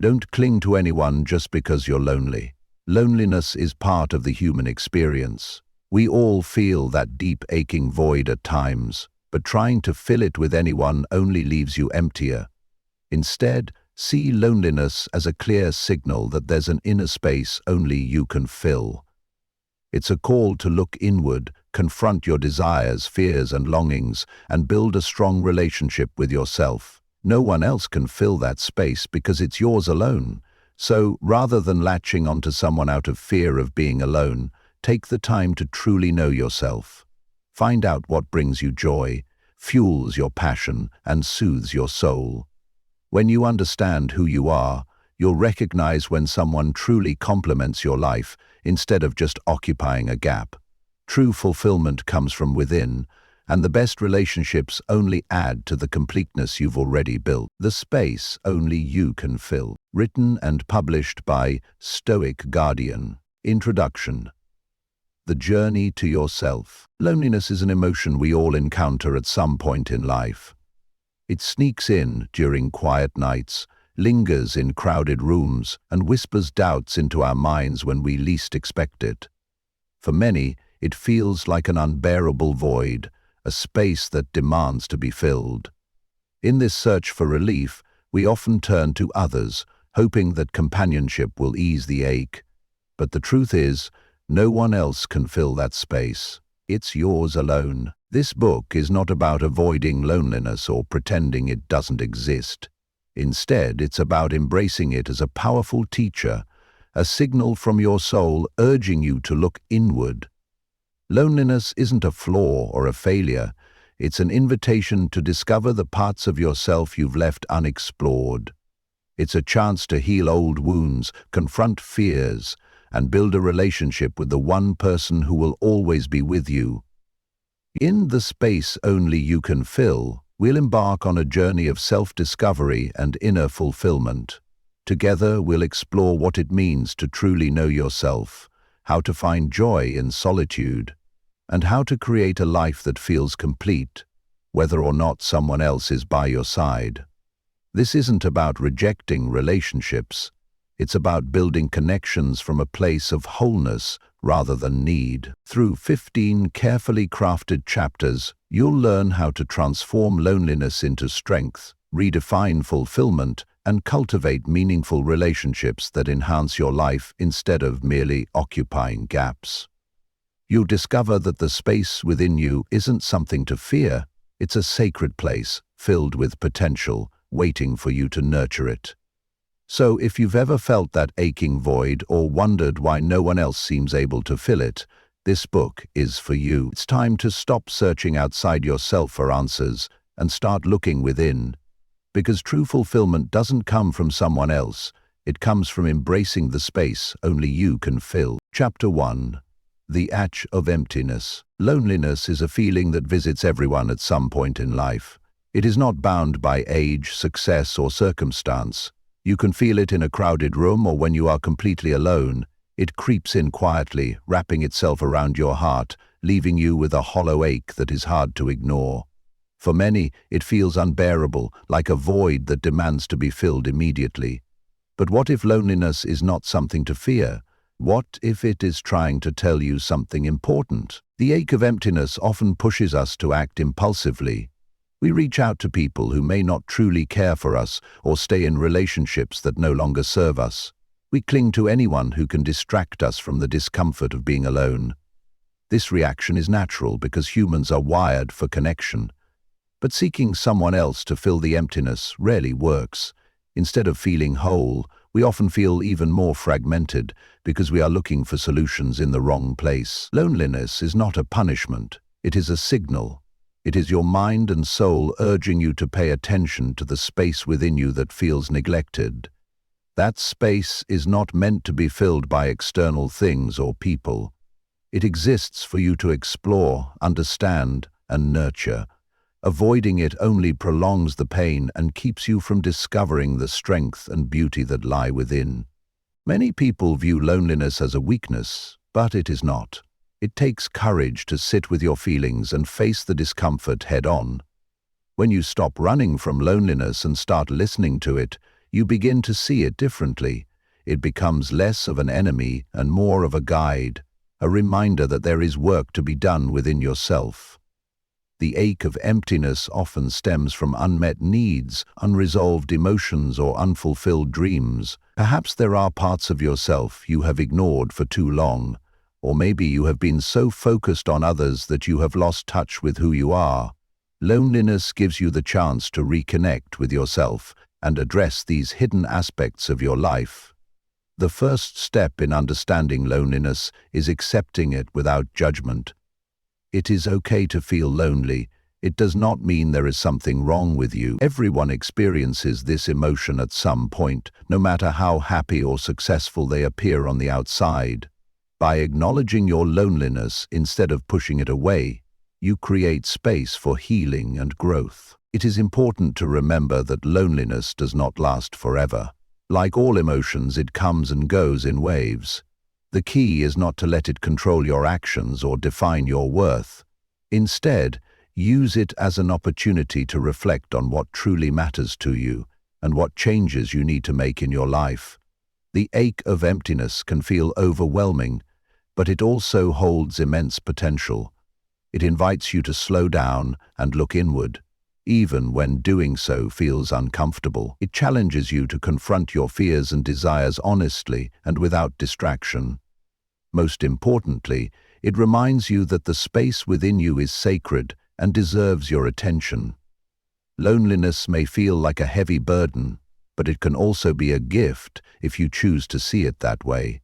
Don't cling to anyone just because you're lonely. Loneliness is part of the human experience. We all feel that deep aching void at times, but trying to fill it with anyone only leaves you emptier. Instead, see loneliness as a clear signal that there's an inner space only you can fill. It's a call to look inward, confront your desires, fears, and longings, and build a strong relationship with yourself. No one else can fill that space because it's yours alone. So, rather than latching onto someone out of fear of being alone, take the time to truly know yourself. Find out what brings you joy, fuels your passion, and soothes your soul. When you understand who you are, you'll recognize when someone truly complements your life instead of just occupying a gap. True fulfillment comes from within, and the best relationships only add to the completeness you've already built. The space only you can fill. Written and published by Stoic Guardian. Introduction. The journey to yourself. Loneliness is an emotion we all encounter at some point in life. It sneaks in during quiet nights, lingers in crowded rooms, and whispers doubts into our minds when we least expect it. For many, it feels like an unbearable void, a space that demands to be filled. In this search for relief, we often turn to others, hoping that companionship will ease the ache. But the truth is, no one else can fill that space. It's yours alone. This book is not about avoiding loneliness or pretending it doesn't exist. Instead, it's about embracing it as a powerful teacher, a signal from your soul urging you to look inward. Loneliness isn't a flaw or a failure. It's an invitation to discover the parts of yourself you've left unexplored. It's a chance to heal old wounds, confront fears, and build a relationship with the one person who will always be with you. In the space only you can fill, we'll embark on a journey of self-discovery and inner fulfillment. Together, we'll explore what it means to truly know yourself, how to find joy in solitude, and how to create a life that feels complete, whether or not someone else is by your side. This isn't about rejecting relationships. It's about building connections from a place of wholeness rather than need. Through 15 carefully crafted chapters, you'll learn how to transform loneliness into strength, redefine fulfillment, and cultivate meaningful relationships that enhance your life instead of merely occupying gaps. You'll discover that the space within you isn't something to fear. It's a sacred place, filled with potential, waiting for you to nurture it. So if you've ever felt that aching void or wondered why no one else seems able to fill it, this book is for you. It's time to stop searching outside yourself for answers and start looking within. Because true fulfillment doesn't come from someone else, it comes from embracing the space only you can fill. Chapter 1. The Ache of Emptiness. Loneliness is a feeling that visits everyone at some point in life. It is not bound by age, success, or circumstance. You can feel it in a crowded room or when you are completely alone. It creeps in quietly, wrapping itself around your heart, leaving you with a hollow ache that is hard to ignore. For many, it feels unbearable, like a void that demands to be filled immediately. But what if loneliness is not something to fear? What if it is trying to tell you something important? The ache of emptiness often pushes us to act impulsively. We reach out to people who may not truly care for us or stay in relationships that no longer serve us. We cling to anyone who can distract us from the discomfort of being alone. This reaction is natural because humans are wired for connection. But seeking someone else to fill the emptiness rarely works. Instead of feeling whole, we often feel even more fragmented because we are looking for solutions in the wrong place. Loneliness is not a punishment. It is a signal. It is your mind and soul urging you to pay attention to the space within you that feels neglected. That space is not meant to be filled by external things or people. It exists for you to explore, understand, and nurture. Avoiding it only prolongs the pain and keeps you from discovering the strength and beauty that lie within. Many people view loneliness as a weakness, but it is not. It takes courage to sit with your feelings and face the discomfort head-on. When you stop running from loneliness and start listening to it, you begin to see it differently. It becomes less of an enemy and more of a guide, a reminder that there is work to be done within yourself. The ache of emptiness often stems from unmet needs, unresolved emotions, or unfulfilled dreams. Perhaps there are parts of yourself you have ignored for too long, or maybe you have been so focused on others that you have lost touch with who you are. Loneliness gives you the chance to reconnect with yourself and address these hidden aspects of your life. The first step in understanding loneliness is accepting it without judgment. It is okay to feel lonely. It does not mean there is something wrong with you. Everyone experiences this emotion at some point, no matter how happy or successful they appear on the outside. By acknowledging your loneliness instead of pushing it away, you create space for healing and growth. It is important to remember that loneliness does not last forever. Like all emotions, it comes and goes in waves. The key is not to let it control your actions or define your worth. Instead, use it as an opportunity to reflect on what truly matters to you and what changes you need to make in your life. The ache of emptiness can feel overwhelming, but it also holds immense potential. It invites you to slow down and look inward, even when doing so feels uncomfortable. It challenges you to confront your fears and desires honestly and without distraction. Most importantly, it reminds you that the space within you is sacred and deserves your attention. Loneliness may feel like a heavy burden, but it can also be a gift if you choose to see it that way.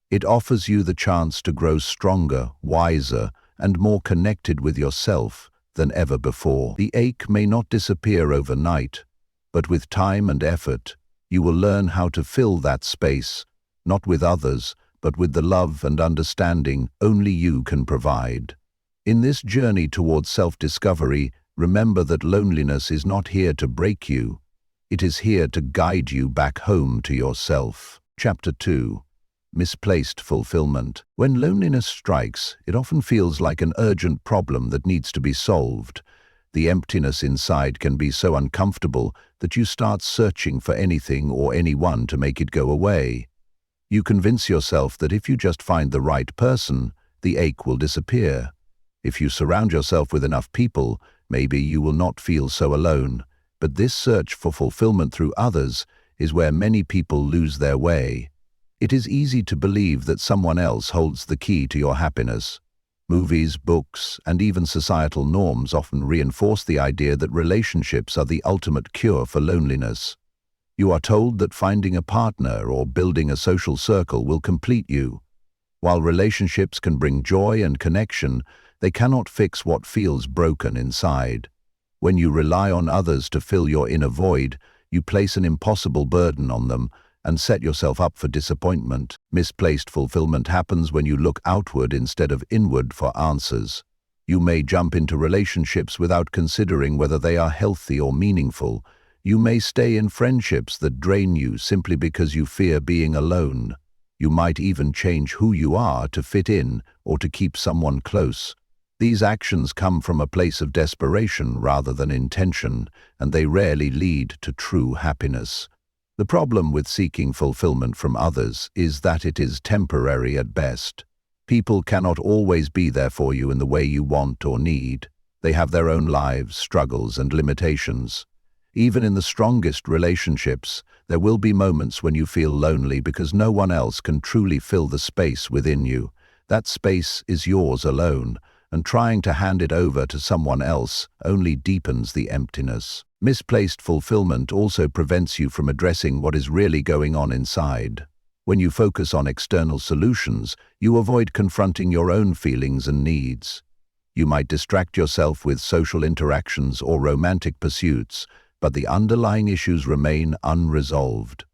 It offers you the chance to grow stronger, wiser, and more connected with yourself than ever before. The ache may not disappear overnight, but with time and effort, you will learn how to fill that space, not with others, but with the love and understanding only you can provide. In this journey towards self-discovery, remember that loneliness is not here to break you. It is here to guide you back home to yourself. Chapter 2. Misplaced fulfillment. When loneliness strikes, it often feels like an urgent problem that needs to be solved. The emptiness inside can be so uncomfortable that you start searching for anything or anyone to make it go away. You convince yourself that if you just find the right person, the ache will disappear. If you surround yourself with enough people, maybe you will not feel so alone. But this search for fulfillment through others is where many people lose their way. It is easy to believe that someone else holds the key to your happiness. Movies, books, and even societal norms often reinforce the idea that relationships are the ultimate cure for loneliness. You are told that finding a partner or building a social circle will complete you. While relationships can bring joy and connection, they cannot fix what feels broken inside. When you rely on others to fill your inner void, you place an impossible burden on them and set yourself up for disappointment. Misplaced fulfillment happens when you look outward instead of inward for answers. You may jump into relationships without considering whether they are healthy or meaningful. You may stay in friendships that drain you simply because you fear being alone. You might even change who you are to fit in or to keep someone close. These actions come from a place of desperation rather than intention, and they rarely lead to true happiness. The problem with seeking fulfillment from others is that it is temporary at best. People cannot always be there for you in the way you want or need. They have their own lives, struggles, and limitations. Even in the strongest relationships, there will be moments when you feel lonely because no one else can truly fill the space within you. That space is yours alone, and trying to hand it over to someone else only deepens the emptiness. Misplaced fulfillment also prevents you from addressing what is really going on inside. When you focus on external solutions, you avoid confronting your own feelings and needs. You might distract yourself with social interactions or romantic pursuits, but the underlying issues remain unresolved.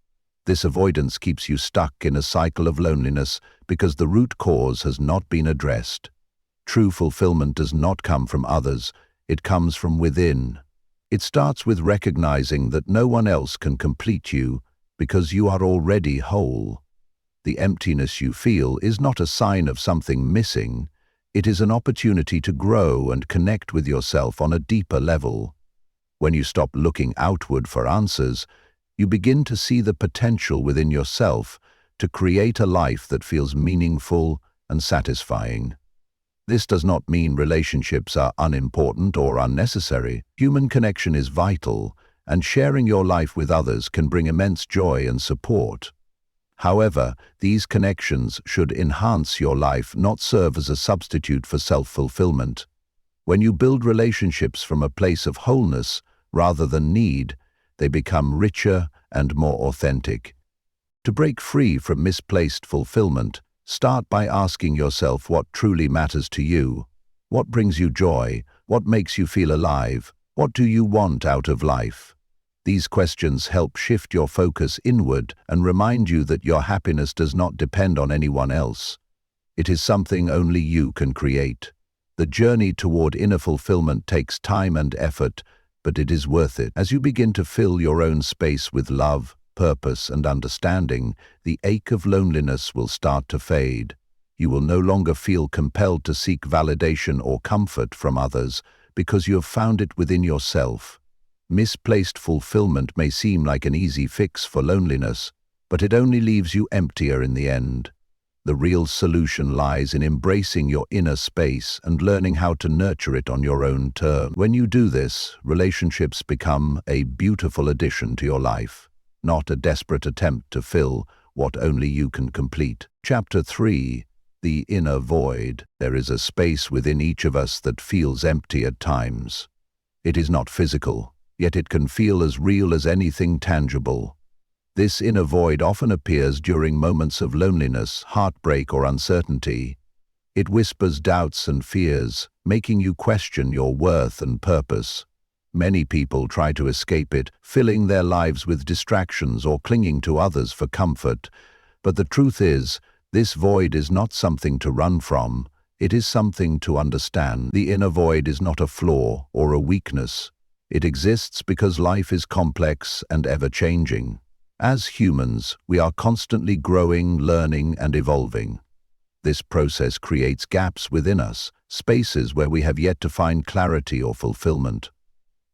This avoidance keeps you stuck in a cycle of loneliness because the root cause has not been addressed. True fulfillment does not come from others, it comes from within. It starts with recognizing that no one else can complete you because you are already whole. The emptiness you feel is not a sign of something missing. It is an opportunity to grow and connect with yourself on a deeper level. When you stop looking outward for answers, You begin to see the potential within yourself to create a life that feels meaningful and satisfying. This does not mean relationships are unimportant or unnecessary. Human connection is vital, and sharing your life with others can bring immense joy and support. However, these connections should enhance your life, not serve as a substitute for self-fulfillment. When you build relationships from a place of wholeness rather than need, they become richer and more authentic. To break free from misplaced fulfillment, start by asking yourself what truly matters to you. What brings you joy? What makes you feel alive? What do you want out of life? These questions help shift your focus inward and remind you that your happiness does not depend on anyone else. It is something only you can create. The journey toward inner fulfillment takes time and effort, but it is worth it. As you begin to fill your own space with love, purpose, and understanding, the ache of loneliness will start to fade. You will no longer feel compelled to seek validation or comfort from others because you have found it within yourself. Misplaced fulfillment may seem like an easy fix for loneliness, but it only leaves you emptier in the end. The real solution lies in embracing your inner space and learning how to nurture it on your own terms. When you do this, relationships become a beautiful addition to your life, not a desperate attempt to fill what only you can complete. Chapter 3. The Inner Void. There is a space within each of us that feels empty at times. It is not physical, yet it can feel as real as anything tangible. This inner void often appears during moments of loneliness, heartbreak, or uncertainty. It whispers doubts and fears, making you question your worth and purpose. Many people try to escape it, filling their lives with distractions or clinging to others for comfort. But the truth is, this void is not something to run from. It is something to understand. The inner void is not a flaw or a weakness. It exists because life is complex and ever-changing. As humans, we are constantly growing, learning, and evolving. This process creates gaps within us, spaces where we have yet to find clarity or fulfillment.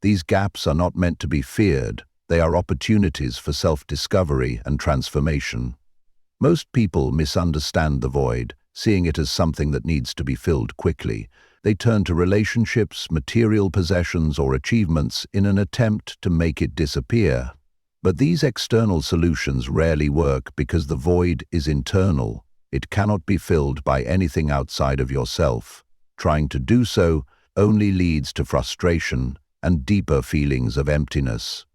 These gaps are not meant to be feared. They are opportunities for self-discovery and transformation. Most people misunderstand the void, seeing it as something that needs to be filled quickly. They turn to relationships, material possessions, or achievements in an attempt to make it disappear. But these external solutions rarely work because the void is internal. It cannot be filled by anything outside of yourself. Trying to do so only leads to frustration and deeper feelings of emptiness.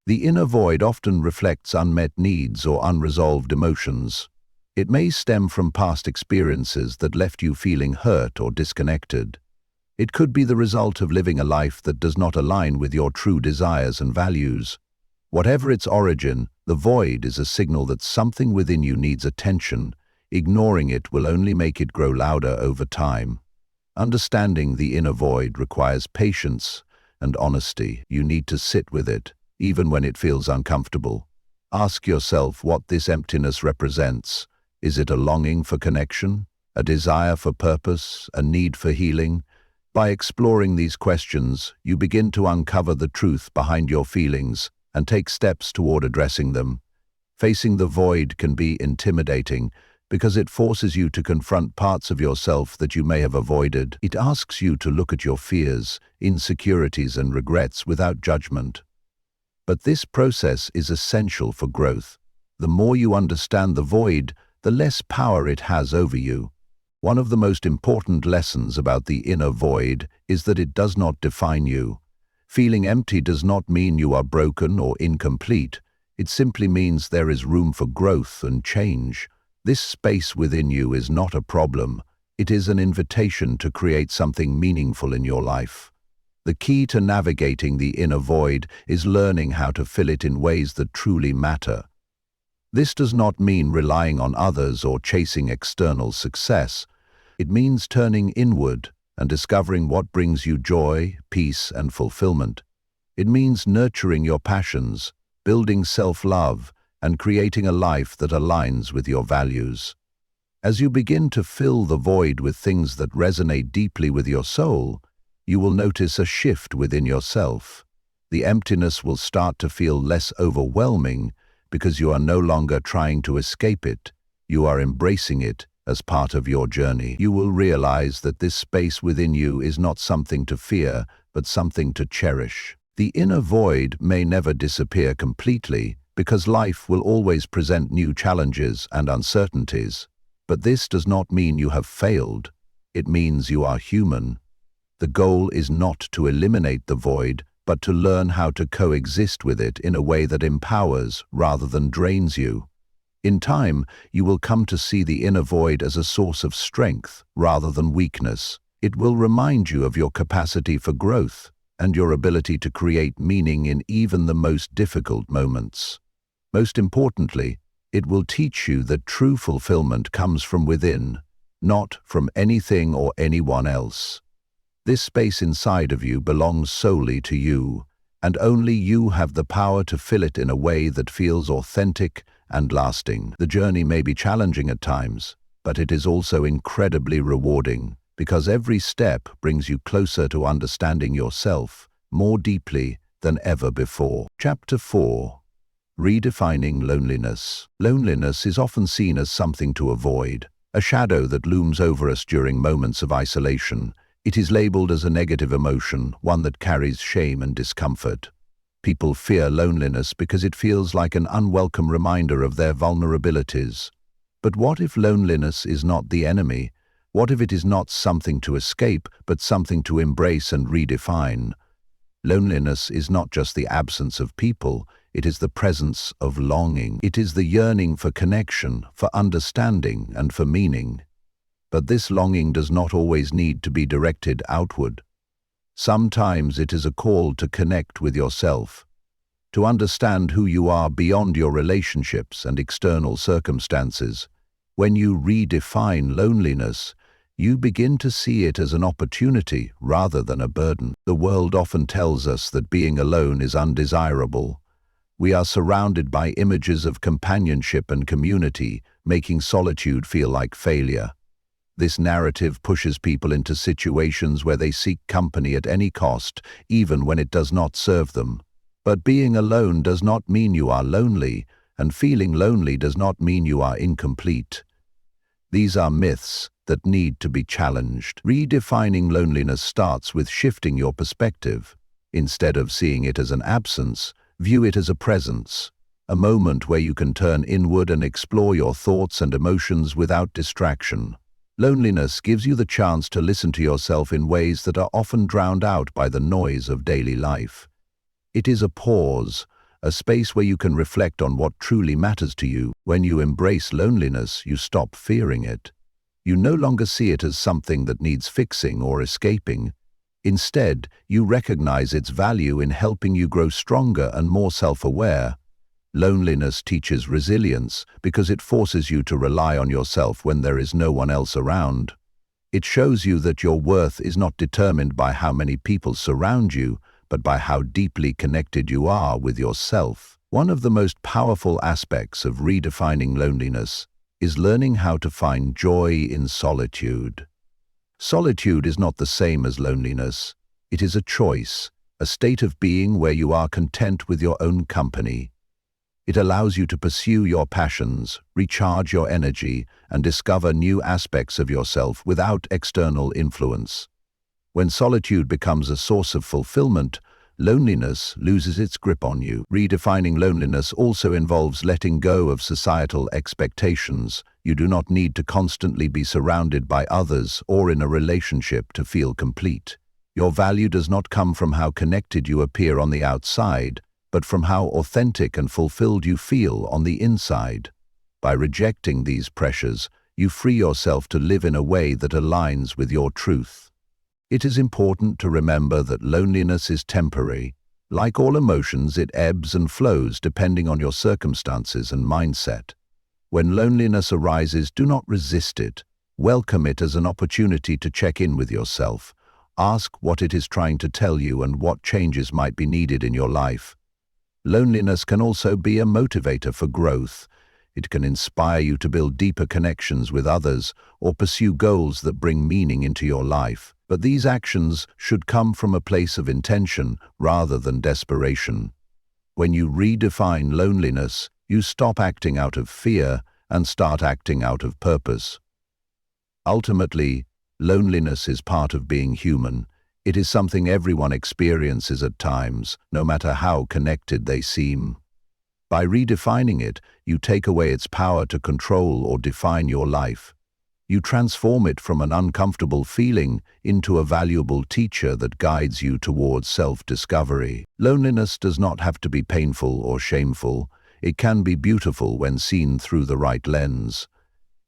The inner void often reflects unmet needs or unresolved emotions. It may stem from past experiences that left you feeling hurt or disconnected. It could be the result of living a life that does not align with your true desires and values. Whatever its origin, the void is a signal that something within you needs attention. Ignoring it will only make it grow louder over time. Understanding the inner void requires patience and honesty. You need to sit with it, even when it feels uncomfortable. Ask yourself what this emptiness represents. Is it a longing for connection, a desire for purpose, a need for healing? By exploring these questions, you begin to uncover the truth behind your feelings and take steps toward addressing them. Facing the void can be intimidating because it forces you to confront parts of yourself that you may have avoided. It asks you to look at your fears, insecurities, and regrets without judgment. But this process is essential for growth. The more you understand the void, the less power it has over you. One of the most important lessons about the inner void is that it does not define you. Feeling empty does not mean you are broken or incomplete. It simply means there is room for growth and change. This space within you is not a problem. It is an invitation to create something meaningful in your life. The key to navigating the inner void is learning how to fill it in ways that truly matter. This does not mean relying on others or chasing external success. It means turning inward and discovering what brings you joy, peace, and fulfillment. It means nurturing your passions, building self-love, and creating a life that aligns with your values. As you begin to fill the void with things that resonate deeply with your soul, you will notice a shift within yourself. The emptiness will start to feel less overwhelming because you are no longer trying to escape it. You are embracing it as part of your journey. You will realize that this space within you is not something to fear, but something to cherish. The inner void may never disappear completely because life will always present new challenges and uncertainties. But this does not mean you have failed. It means you are human. The goal is not to eliminate the void, but to learn how to coexist with it in a way that empowers rather than drains you. In time, you will come to see the inner void as a source of strength rather than weakness. It will remind you of your capacity for growth and your ability to create meaning in even the most difficult moments. Most importantly, it will teach you that true fulfillment comes from within, not from anything or anyone else. This space inside of you belongs solely to you, and only you have the power to fill it in a way that feels authentic and lasting. The journey may be challenging at times, but it is also incredibly rewarding because every step brings you closer to understanding yourself more deeply than ever before. Chapter 4. Redefining loneliness. Loneliness is often seen as something to avoid, a shadow that looms over us during moments of isolation. It is labeled as a negative emotion, one that carries shame and discomfort. People fear loneliness because it feels like an unwelcome reminder of their vulnerabilities. But what if loneliness is not the enemy? What if it is not something to escape, but something to embrace and redefine? Loneliness is not just the absence of people, it is the presence of longing. It is the yearning for connection, for understanding, and for meaning. But this longing does not always need to be directed outward. Sometimes it is a call to connect with yourself, to understand who you are beyond your relationships and external circumstances. When you redefine loneliness, you begin to see it as an opportunity rather than a burden. The world often tells us that being alone is undesirable. We are surrounded by images of companionship and community, making solitude feel like failure. This narrative pushes people into situations where they seek company at any cost, even when it does not serve them. But being alone does not mean you are lonely, and feeling lonely does not mean you are incomplete. These are myths that need to be challenged. Redefining loneliness starts with shifting your perspective. Instead of seeing it as an absence, view it as a presence, a moment where you can turn inward and explore your thoughts and emotions without distraction. Loneliness gives you the chance to listen to yourself in ways that are often drowned out by the noise of daily life. It is a pause, a space where you can reflect on what truly matters to you. When you embrace loneliness, you stop fearing it. You no longer see it as something that needs fixing or escaping. Instead, you recognize its value in helping you grow stronger and more self-aware. Loneliness teaches resilience because it forces you to rely on yourself when there is no one else around. It shows you that your worth is not determined by how many people surround you, but by how deeply connected you are with yourself. One of the most powerful aspects of redefining loneliness is learning how to find joy in solitude. Solitude is not the same as loneliness. It is a choice, a state of being where you are content with your own company. It allows you to pursue your passions, recharge your energy, and discover new aspects of yourself without external influence. When solitude becomes a source of fulfillment, loneliness loses its grip on you. Redefining loneliness also involves letting go of societal expectations. You do not need to constantly be surrounded by others or in a relationship to feel complete. Your value does not come from how connected you appear on the outside, but from how authentic and fulfilled you feel on the inside. By rejecting these pressures, you free yourself to live in a way that aligns with your truth. It is important to remember that loneliness is temporary. Like all emotions, it ebbs and flows depending on your circumstances and mindset. When loneliness arises, do not resist it. Welcome it as an opportunity to check in with yourself. Ask what it is trying to tell you and what changes might be needed in your life. Loneliness can also be a motivator for growth. It can inspire you to build deeper connections with others or pursue goals that bring meaning into your life. But these actions should come from a place of intention rather than desperation. When you redefine loneliness, you stop acting out of fear and start acting out of purpose. Ultimately, loneliness is part of being human. It is something everyone experiences at times, no matter how connected they seem. By redefining it, you take away its power to control or define your life. You transform it from an uncomfortable feeling into a valuable teacher that guides you towards self-discovery. Loneliness does not have to be painful or shameful. It can be beautiful when seen through the right lens.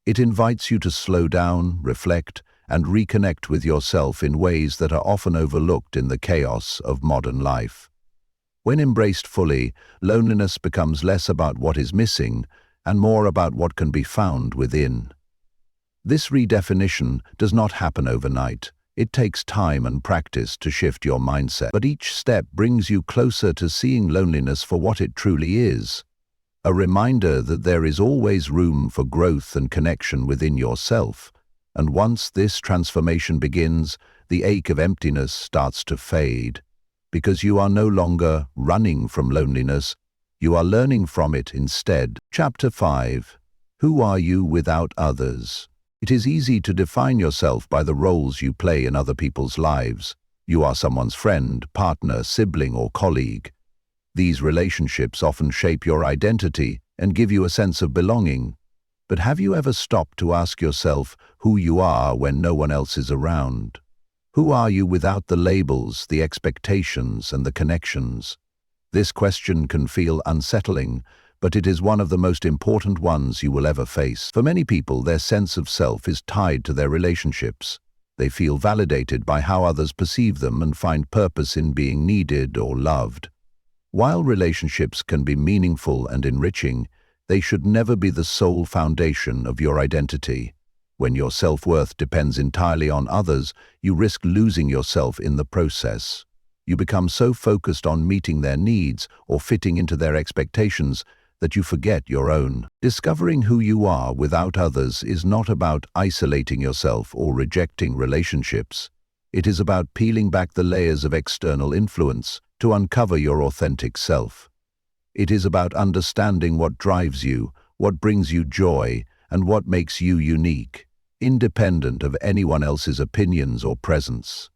It invites you to slow down, reflect, and reconnect with yourself in ways that are often overlooked in the chaos of modern life. When embraced fully, loneliness becomes less about what is missing and more about what can be found within. This redefinition does not happen overnight. It takes time and practice to shift your mindset, but each step brings you closer to seeing loneliness for what it truly is. A reminder that there is always room for growth and connection within yourself. And once this transformation begins, the ache of emptiness starts to fade. Because you are no longer running from loneliness, you are learning from it instead. Chapter 5. Who are you without others? It is easy to define yourself by the roles you play in other people's lives. You are someone's friend, partner, sibling, or colleague. These relationships often shape your identity and give you a sense of belonging. But have you ever stopped to ask yourself who you are when no one else is around? Who are you without the labels, the expectations, and the connections? This question can feel unsettling, but it is one of the most important ones you will ever face. For many people, their sense of self is tied to their relationships. They feel validated by how others perceive them and find purpose in being needed or loved. While relationships can be meaningful and enriching, they should never be the sole foundation of your identity. When your self-worth depends entirely on others, you risk losing yourself in the process. You become so focused on meeting their needs or fitting into their expectations that you forget your own. Discovering who you are without others is not about isolating yourself or rejecting relationships. It is about peeling back the layers of external influence to uncover your authentic self. It is about understanding what drives you, what brings you joy, and what makes you unique, independent of anyone else's opinions or presence.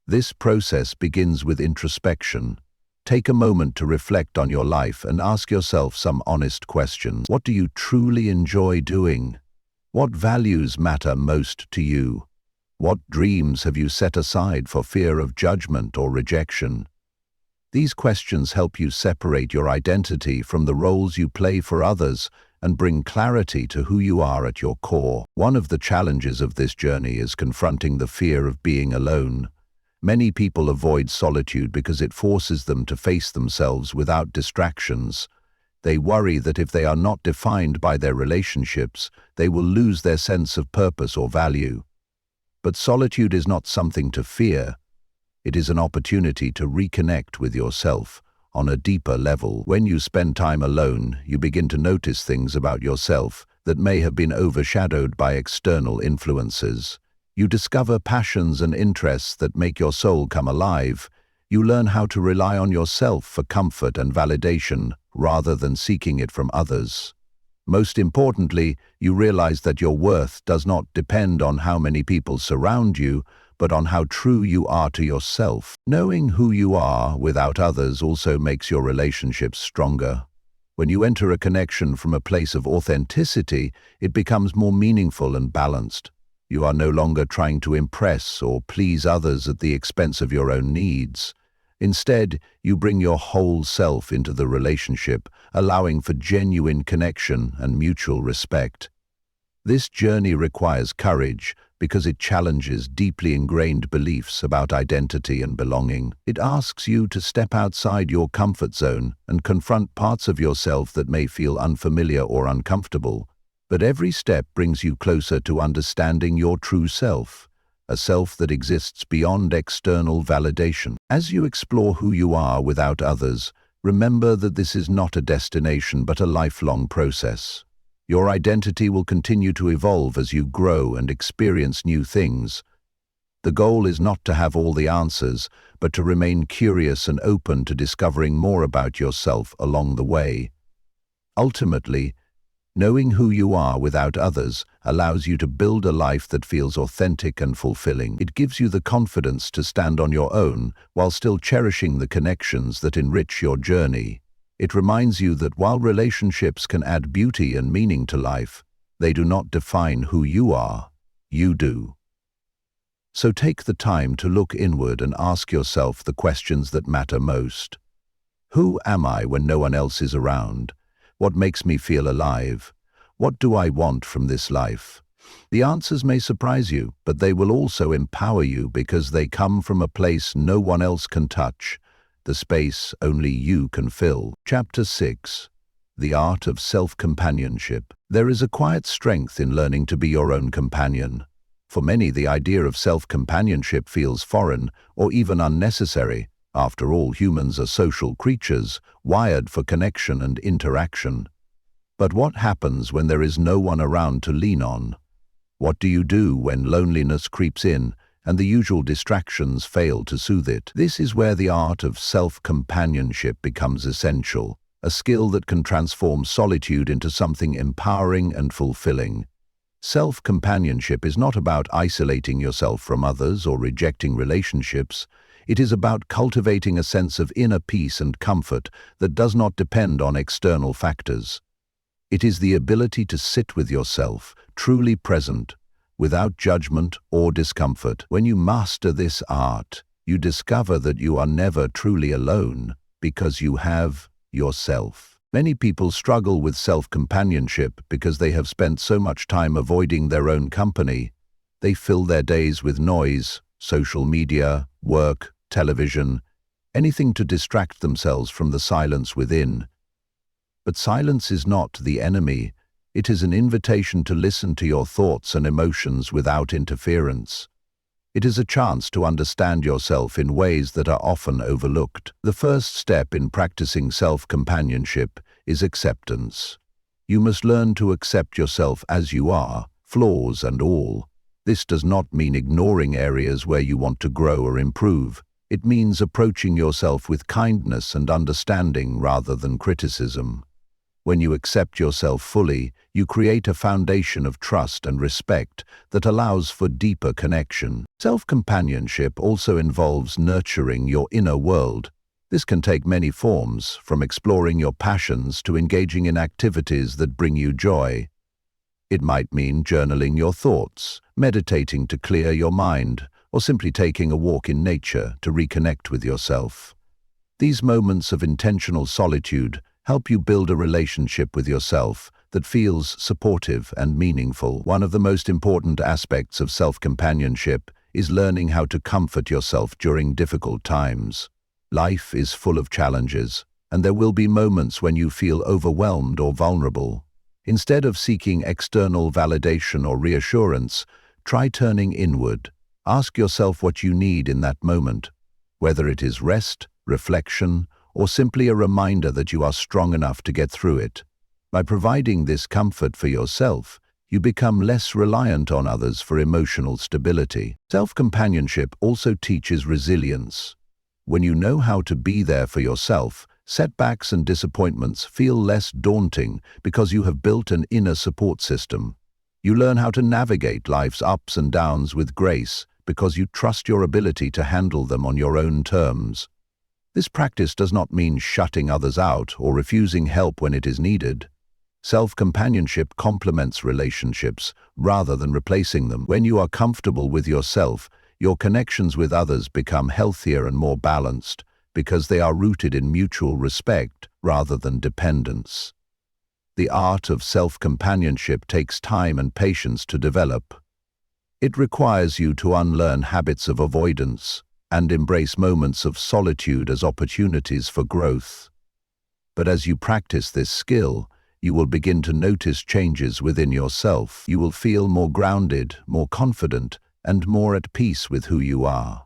This process begins with introspection. Take a moment to reflect on your life and ask yourself some honest questions. What do you truly enjoy doing? What values matter most to you? What dreams have you set aside for fear of judgment or rejection? These questions help you separate your identity from the roles you play for others and bring clarity to who you are at your core. One of the challenges of this journey is confronting the fear of being alone. Many people avoid solitude because it forces them to face themselves without distractions. They worry that if they are not defined by their relationships, they will lose their sense of purpose or value. But solitude is not something to fear. It is an opportunity to reconnect with yourself on a deeper level. When you spend time alone, you begin to notice things about yourself that may have been overshadowed by external influences. You discover passions and interests that make your soul come alive. You learn how to rely on yourself for comfort and validation rather than seeking it from others. Most importantly, you realize that your worth does not depend on how many people surround you, but on how true you are to yourself. Knowing who you are without others also makes your relationships stronger. When you enter a connection from a place of authenticity, it becomes more meaningful and balanced. You are no longer trying to impress or please others at the expense of your own needs. Instead, you bring your whole self into the relationship, allowing for genuine connection and mutual respect. This journey requires courage because it challenges deeply ingrained beliefs about identity and belonging. It asks you to step outside your comfort zone and confront parts of yourself that may feel unfamiliar or uncomfortable. But every step brings you closer to understanding your true self, a self that exists beyond external validation. As you explore who you are without others, remember that this is not a destination but a lifelong process. Your identity will continue to evolve as you grow and experience new things. The goal is not to have all the answers, but to remain curious and open to discovering more about yourself along the way. Ultimately, knowing who you are without others allows you to build a life that feels authentic and fulfilling. It gives you the confidence to stand on your own while still cherishing the connections that enrich your journey. It reminds you that while relationships can add beauty and meaning to life, they do not define who you are. You do. So take the time to look inward and ask yourself the questions that matter most. Who am I when no one else is around? What makes me feel alive? What do I want from this life? The answers may surprise you, but they will also empower you because they come from a place no one else can touch, the space only you can fill. Chapter 6. The Art of Self-Companionship. There is a quiet strength in learning to be your own companion. For many, the idea of self-companionship feels foreign or even unnecessary. After all, humans are social creatures, wired for connection and interaction. But what happens when there is no one around to lean on? What do you do when loneliness creeps in and the usual distractions fail to soothe it? This is where the art of self-companionship becomes essential, a skill that can transform solitude into something empowering and fulfilling. Self-companionship is not about isolating yourself from others or rejecting relationships. It is about cultivating a sense of inner peace and comfort that does not depend on external factors. It is the ability to sit with yourself, truly present, without judgment or discomfort. When you master this art, you discover that you are never truly alone because you have yourself. Many people struggle with self-companionship because they have spent so much time avoiding their own company. They fill their days with noise, social media, work, television, anything to distract themselves from the silence within. But silence is not the enemy. It is an invitation to listen to your thoughts and emotions without interference. It is a chance to understand yourself in ways that are often overlooked. The first step in practicing self-companionship is acceptance. You must learn to accept yourself as you are, flaws and all. This does not mean ignoring areas where you want to grow or improve. It means approaching yourself with kindness and understanding rather than criticism. When you accept yourself fully, you create a foundation of trust and respect that allows for deeper connection. Self-companionship also involves nurturing your inner world. This can take many forms, from exploring your passions to engaging in activities that bring you joy. It might mean journaling your thoughts, meditating to clear your mind, or simply taking a walk in nature to reconnect with yourself. These moments of intentional solitude help you build a relationship with yourself that feels supportive and meaningful. One of the most important aspects of self-companionship is learning how to comfort yourself during difficult times. Life is full of challenges, and there will be moments when you feel overwhelmed or vulnerable. Instead of seeking external validation or reassurance, try turning inward. Ask yourself what you need in that moment, whether it is rest, reflection, or simply a reminder that you are strong enough to get through it. By providing this comfort for yourself, you become less reliant on others for emotional stability. Self-companionship also teaches resilience. When you know how to be there for yourself, setbacks and disappointments feel less daunting because you have built an inner support system. You learn how to navigate life's ups and downs with grace because you trust your ability to handle them on your own terms. This practice does not mean shutting others out or refusing help when it is needed. Self-companionship complements relationships rather than replacing them. When you are comfortable with yourself, your connections with others become healthier and more balanced because they are rooted in mutual respect rather than dependence. The art of self-companionship takes time and patience to develop. It requires you to unlearn habits of avoidance and embrace moments of solitude as opportunities for growth. But as you practice this skill, you will begin to notice changes within yourself. You will feel more grounded, more confident, and more at peace with who you are.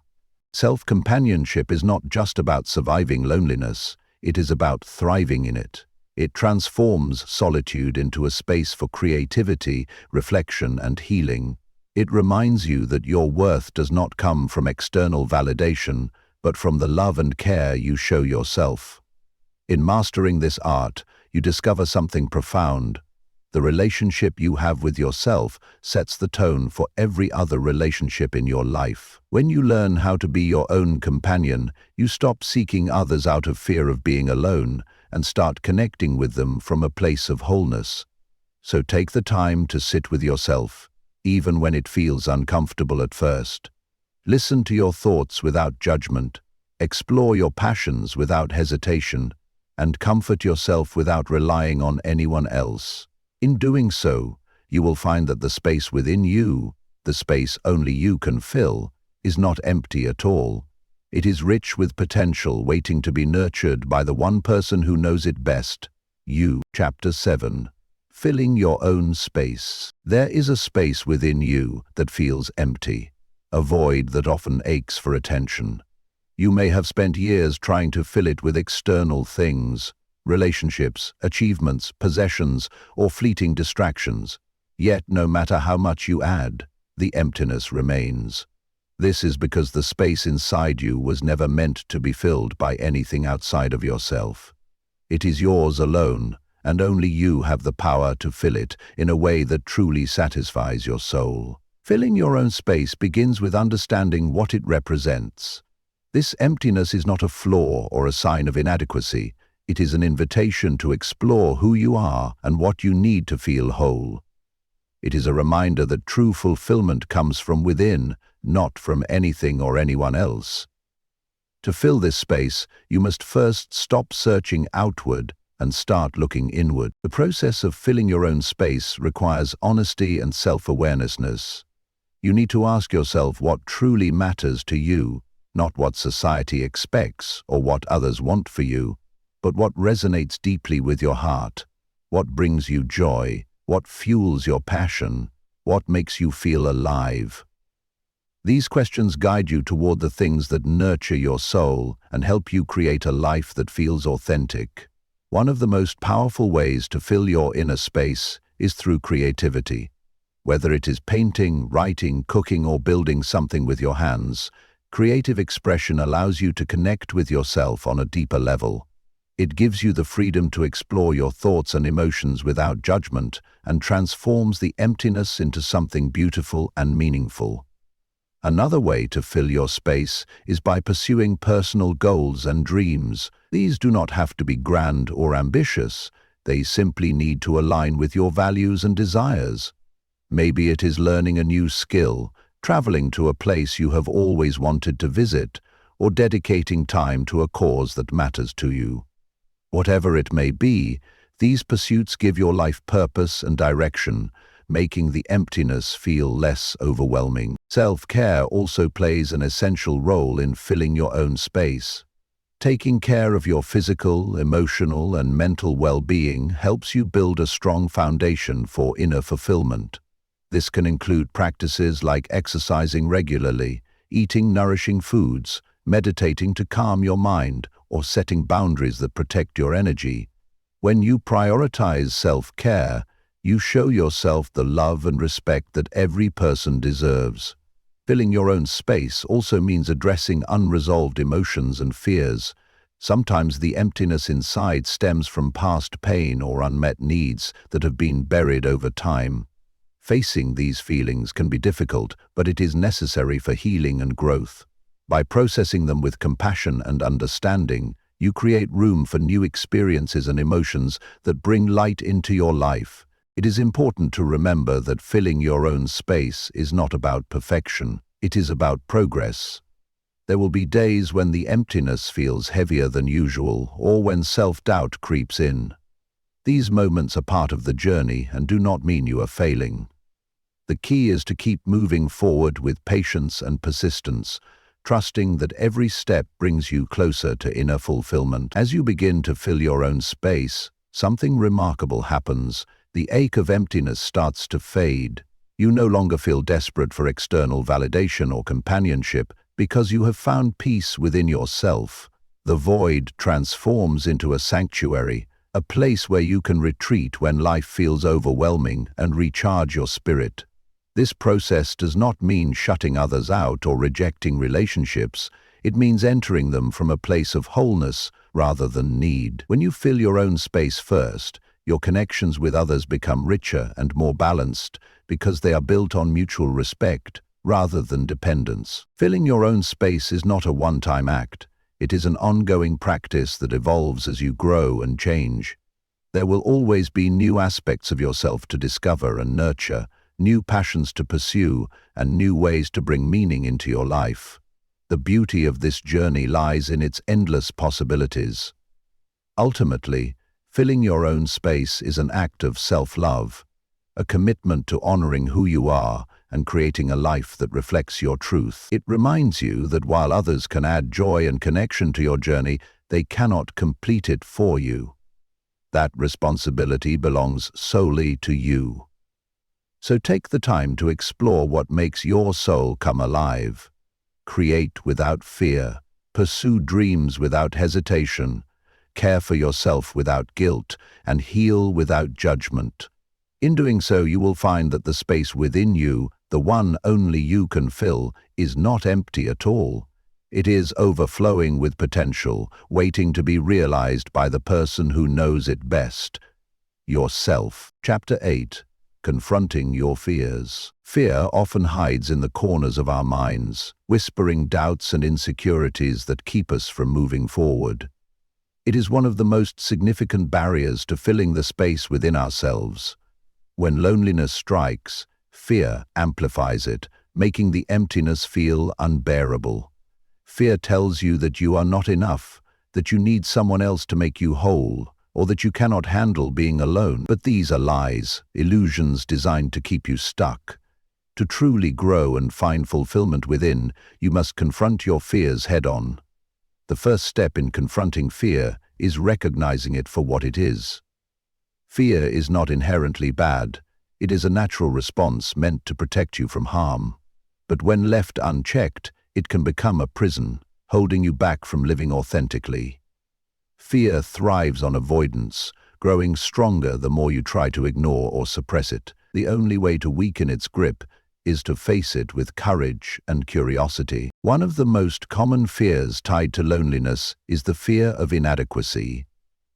Self-companionship is not just about surviving loneliness, it is about thriving in it. It transforms solitude into a space for creativity, reflection, and healing. It reminds you that your worth does not come from external validation, but from the love and care you show yourself. In mastering this art, you discover something profound. The relationship you have with yourself sets the tone for every other relationship in your life. When you learn how to be your own companion, you stop seeking others out of fear of being alone and start connecting with them from a place of wholeness. So take the time to sit with yourself, even when it feels uncomfortable at first. Listen to your thoughts without judgment, explore your passions without hesitation, and comfort yourself without relying on anyone else. In doing so, you will find that the space within you, the space only you can fill, is not empty at all. It is rich with potential waiting to be nurtured by the one person who knows it best, you. Chapter 7. Filling your own space. There is a space within you that feels empty, a void that often aches for attention. You may have spent years trying to fill it with external things, relationships, achievements, possessions, or fleeting distractions. Yet, no matter how much you add, the emptiness remains. This is because the space inside you was never meant to be filled by anything outside of yourself. It is yours alone, and only you have the power to fill it in a way that truly satisfies your soul. Filling your own space begins with understanding what it represents. This emptiness is not a flaw or a sign of inadequacy. It is an invitation to explore who you are and what you need to feel whole. It is a reminder that true fulfillment comes from within, not from anything or anyone else. To fill this space, you must first stop searching outward and start looking inward. The process of filling your own space requires honesty and self-awareness. You need to ask yourself what truly matters to you, not what society expects or what others want for you, but what resonates deeply with your heart, what brings you joy, what fuels your passion, what makes you feel alive. These questions guide you toward the things that nurture your soul and help you create a life that feels authentic. One of the most powerful ways to fill your inner space is through creativity. Whether it is painting, writing, cooking, or building something with your hands, creative expression allows you to connect with yourself on a deeper level. It gives you the freedom to explore your thoughts and emotions without judgment and transforms the emptiness into something beautiful and meaningful. Another way to fill your space is by pursuing personal goals and dreams. These do not have to be grand or ambitious. They simply need to align with your values and desires. Maybe it is learning a new skill, traveling to a place you have always wanted to visit, or dedicating time to a cause that matters to you. Whatever it may be, these pursuits give your life purpose and direction, making the emptiness feel less overwhelming. Self-care also plays an essential role in filling your own space. Taking care of your physical, emotional, and mental well-being helps you build a strong foundation for inner fulfillment. This can include practices like exercising regularly, eating nourishing foods, meditating to calm your mind, or setting boundaries that protect your energy. When you prioritize self-care, you show yourself the love and respect that every person deserves. Filling your own space also means addressing unresolved emotions and fears. Sometimes the emptiness inside stems from past pain or unmet needs that have been buried over time. Facing these feelings can be difficult, but it is necessary for healing and growth. By processing them with compassion and understanding, you create room for new experiences and emotions that bring light into your life. It is important to remember that filling your own space is not about perfection. It is about progress. There will be days when the emptiness feels heavier than usual, or when self-doubt creeps in. These moments are part of the journey and do not mean you are failing. The key is to keep moving forward with patience and persistence, trusting that every step brings you closer to inner fulfillment. As you begin to fill your own space, something remarkable happens. The ache of emptiness starts to fade. You no longer feel desperate for external validation or companionship because you have found peace within yourself. The void transforms into a sanctuary, a place where you can retreat when life feels overwhelming and recharge your spirit. This process does not mean shutting others out or rejecting relationships. It means entering them from a place of wholeness rather than need. When you fill your own space first, your connections with others become richer and more balanced because they are built on mutual respect rather than dependence. Filling your own space is not a one-time act. It is an ongoing practice that evolves as you grow and change. There will always be new aspects of yourself to discover and nurture, new passions to pursue, and new ways to bring meaning into your life. The beauty of this journey lies in its endless possibilities. Ultimately, filling your own space is an act of self-love, a commitment to honoring who you are and creating a life that reflects your truth. It reminds you that while others can add joy and connection to your journey, they cannot complete it for you. That responsibility belongs solely to you. So take the time to explore what makes your soul come alive. Create without fear, pursue dreams without hesitation, care for yourself without guilt, and heal without judgment. In doing so, you will find that the space within you, the one only you can fill, is not empty at all. It is overflowing with potential, waiting to be realized by the person who knows it best, yourself. Chapter 8. Confronting your fears. Fear often hides in the corners of our minds, whispering doubts and insecurities that keep us from moving forward. It is one of the most significant barriers to filling the space within ourselves. When loneliness strikes, fear amplifies it, making the emptiness feel unbearable. Fear tells you that you are not enough, that you need someone else to make you whole, or that you cannot handle being alone. But these are lies, illusions designed to keep you stuck. To truly grow and find fulfillment within, you must confront your fears head-on. The first step in confronting fear is recognizing it for what it is. Fear is not inherently bad. It is a natural response meant to protect you from harm. But when left unchecked, it can become a prison, holding you back from living authentically. Fear thrives on avoidance, growing stronger the more you try to ignore or suppress it. The only way to weaken its grip is to face it with courage and curiosity. One of the most common fears tied to loneliness is the fear of inadequacy.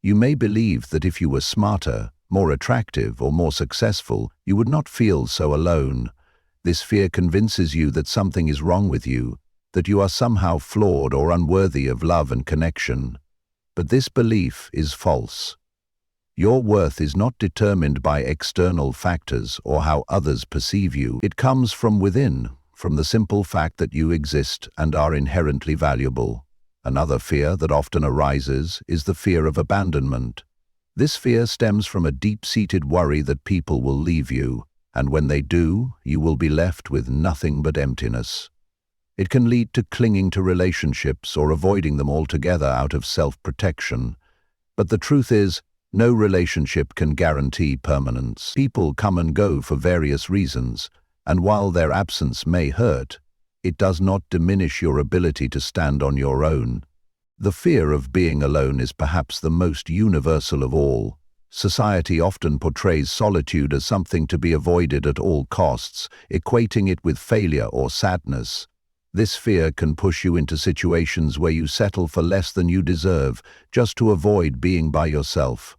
You may believe that if you were smarter, more attractive, or more successful, you would not feel so alone. This fear convinces you that something is wrong with you, that you are somehow flawed or unworthy of love and connection. But this belief is false. Your worth is not determined by external factors or how others perceive you. It comes from within, from the simple fact that you exist and are inherently valuable. Another fear that often arises is the fear of abandonment. This fear stems from a deep-seated worry that people will leave you, and when they do, you will be left with nothing but emptiness. It can lead to clinging to relationships or avoiding them altogether out of self-protection. But the truth is, no relationship can guarantee permanence. People come and go for various reasons, and while their absence may hurt, it does not diminish your ability to stand on your own. The fear of being alone is perhaps the most universal of all. Society often portrays solitude as something to be avoided at all costs, equating it with failure or sadness. This fear can push you into situations where you settle for less than you deserve, just to avoid being by yourself.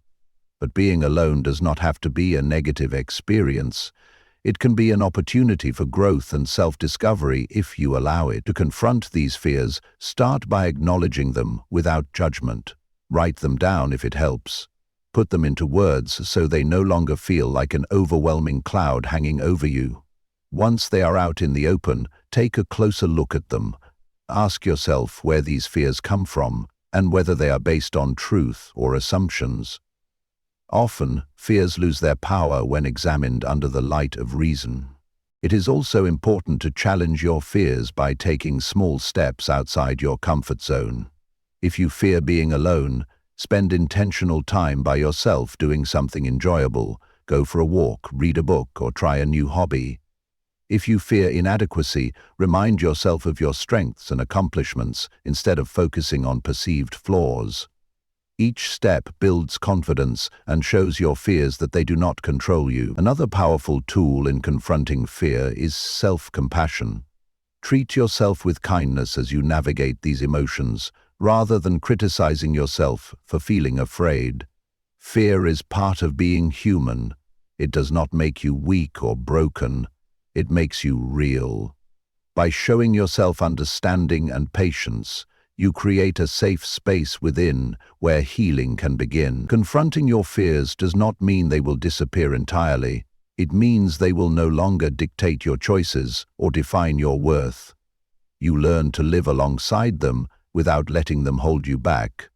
But being alone does not have to be a negative experience. It can be an opportunity for growth and self-discovery if you allow it. To confront these fears, start by acknowledging them without judgment. Write them down if it helps. Put them into words so they no longer feel like an overwhelming cloud hanging over you. Once they are out in the open, take a closer look at them. Ask yourself where these fears come from and whether they are based on truth or assumptions. Often, fears lose their power when examined under the light of reason. It is also important to challenge your fears by taking small steps outside your comfort zone. If you fear being alone, spend intentional time by yourself doing something enjoyable. Go for a walk, read a book, or try a new hobby. If you fear inadequacy, remind yourself of your strengths and accomplishments instead of focusing on perceived flaws. Each step builds confidence and shows your fears that they do not control you. Another powerful tool in confronting fear is self-compassion. Treat yourself with kindness as you navigate these emotions, rather than criticizing yourself for feeling afraid. Fear is part of being human. It does not make you weak or broken. It makes you real. By showing yourself understanding and patience, you create a safe space within where healing can begin. Confronting your fears does not mean they will disappear entirely. It means they will no longer dictate your choices or define your worth. You learn to live alongside them without letting them hold you back.